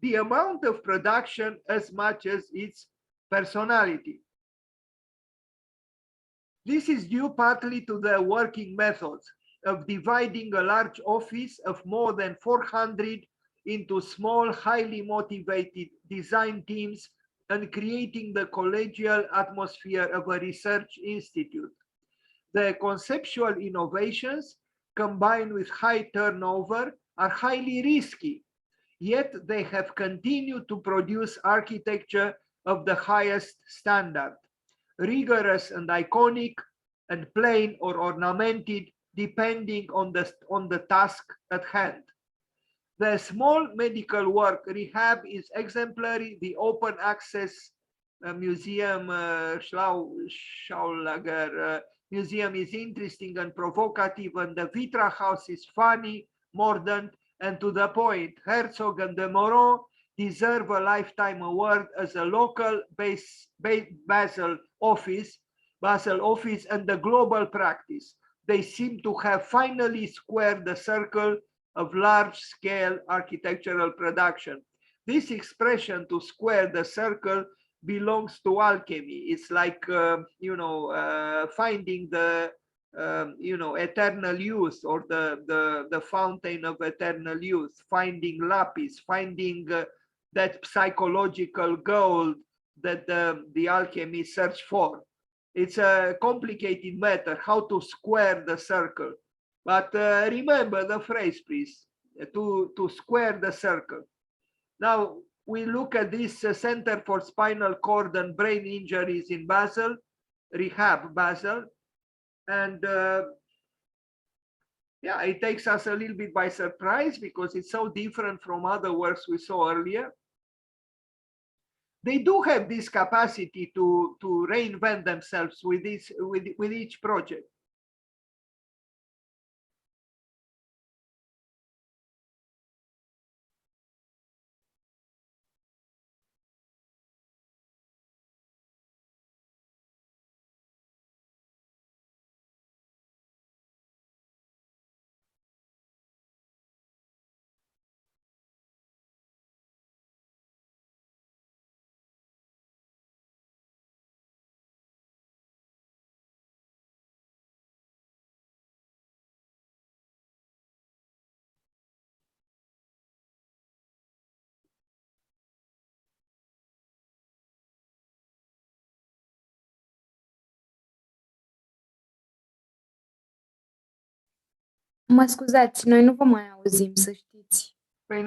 the amount of production as much as its personality. This is due partly to their working methods of dividing a large office of more than 400 into small, highly motivated design teams and creating the collegial atmosphere of a research institute. Their conceptual innovations, combined with high turnover, are highly risky, yet they have continued to produce architecture of the highest standard, rigorous and iconic, and plain or ornamented, depending on the task at hand. The small medical work rehab is exemplary. The open access museum, Schaulager museum, is interesting and provocative, and the Vitra house is funny, modern, and to the point. Herzog and De Meuron deserve a lifetime award as a local Basel office and the global practice. They seem to have finally squared the circle of large-scale architectural production. This expression to square the circle belongs to alchemy. It's like, finding the, eternal youth, or the fountain of eternal youth, finding lapis, finding that psychological gold that the alchemists search for. It's a complicated matter, how to square the circle. But remember the phrase, please, to square the circle. Now, we look at this Center for Spinal Cord and Brain Injuries in Basel, Rehab Basel. And yeah, it takes us a little bit by surprise because it's so different from other works we saw earlier. They do have this capacity to reinvent themselves with each project. Mă scuzați, noi nu vă mai auzim, să știți. Păi,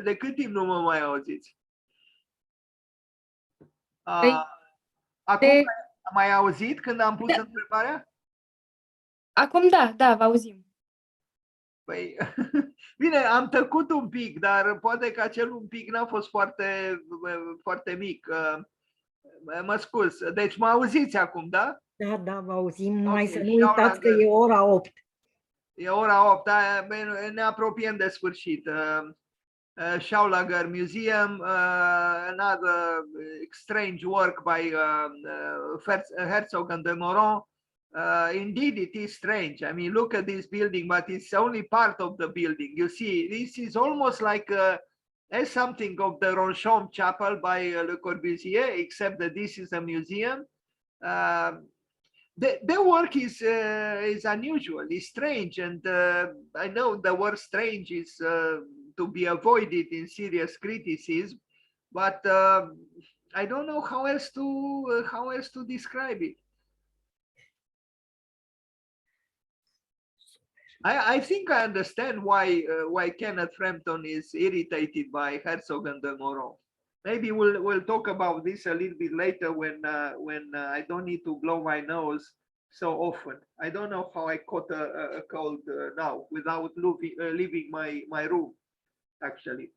de cât timp nu mă mai auziți? Acum am mai auzit când am pus întrebarea? Acum da, vă auzim. Păi, bine, am tăcut un pic, dar poate că acel un pic n-a fost foarte mic. Mă scuz. Deci mă auziți acum, da? Da, vă auzim. Mai să nu uitați că e ora 8. E ora 8, ne apropiem de sfârșit. Schaulager Museum, another strange work by Herzog and Meuron. Indeed, it is strange. I mean, look at this building, but it's only part of the building. You see, this is almost like something of the Ronchon Chapel by Le Corbusier, except that this is a museum. The work is unusual, is strange, and I know the word strange is to be avoided in serious criticism, but I don't know how else to describe it. I think I understand why Kenneth Frampton is irritated by Herzog and de Meuron. Maybe we'll talk about this a little bit later when I don't need to blow my nose so often. I don't know how I caught a cold now without leaving my room, actually.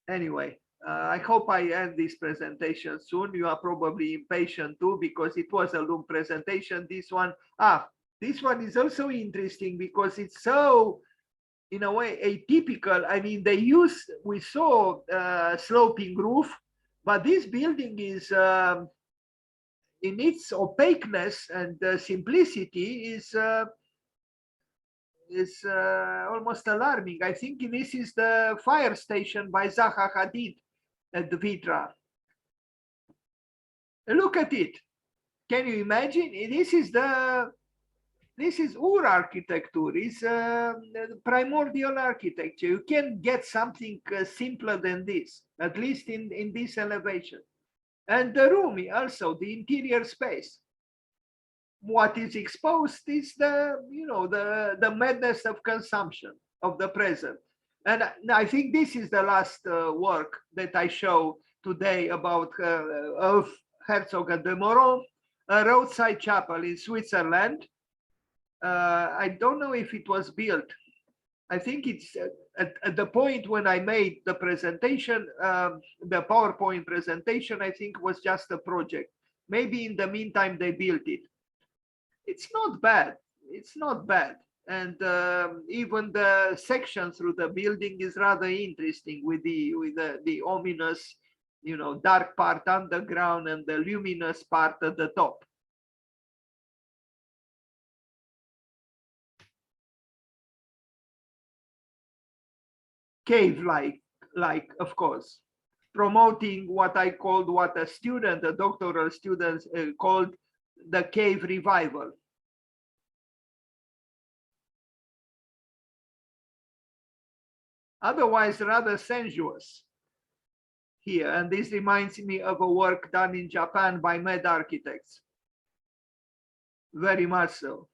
Anyway, I hope I end this presentation soon. You are probably impatient too because it was a long presentation. This one is also interesting because it's so, in a way, atypical. I mean, we saw sloping roof, but this building is, in its opaqueness and simplicity, is almost alarming. I think this is the fire station by Zaha Hadid at the Vitra. Look at it. Can you imagine? This is Ur architecture. It's primordial architecture. You can't get something simpler than this, at least in this elevation. And the room also, the interior space. What is exposed is the madness of consumption of the present. And I think this is the last work that I show today about of Herzog and de Meuron, a roadside chapel in Switzerland. I don't know if it was built. I think it's at the point when I made the presentation, the PowerPoint presentation, I think was just a project. Maybe in the meantime they built it. It's not bad. It's not bad. And even the section through the building is rather interesting with the ominous, dark part underground and the luminous part at the top. cave-like, of course, promoting what I called, what a doctoral student called the cave revival. Otherwise, rather sensuous here. And this reminds me of a work done in Japan by Med architects. Very much so.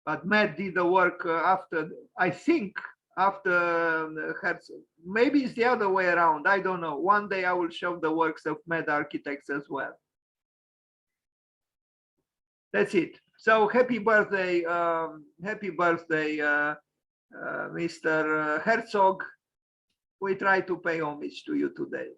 But Med did the work after, I think, after Herzog. Maybe it's the other way around. I don't know. One day I will show the works of Med architects as well. That's it. So happy birthday, Mr. Herzog. We try to pay homage to you today.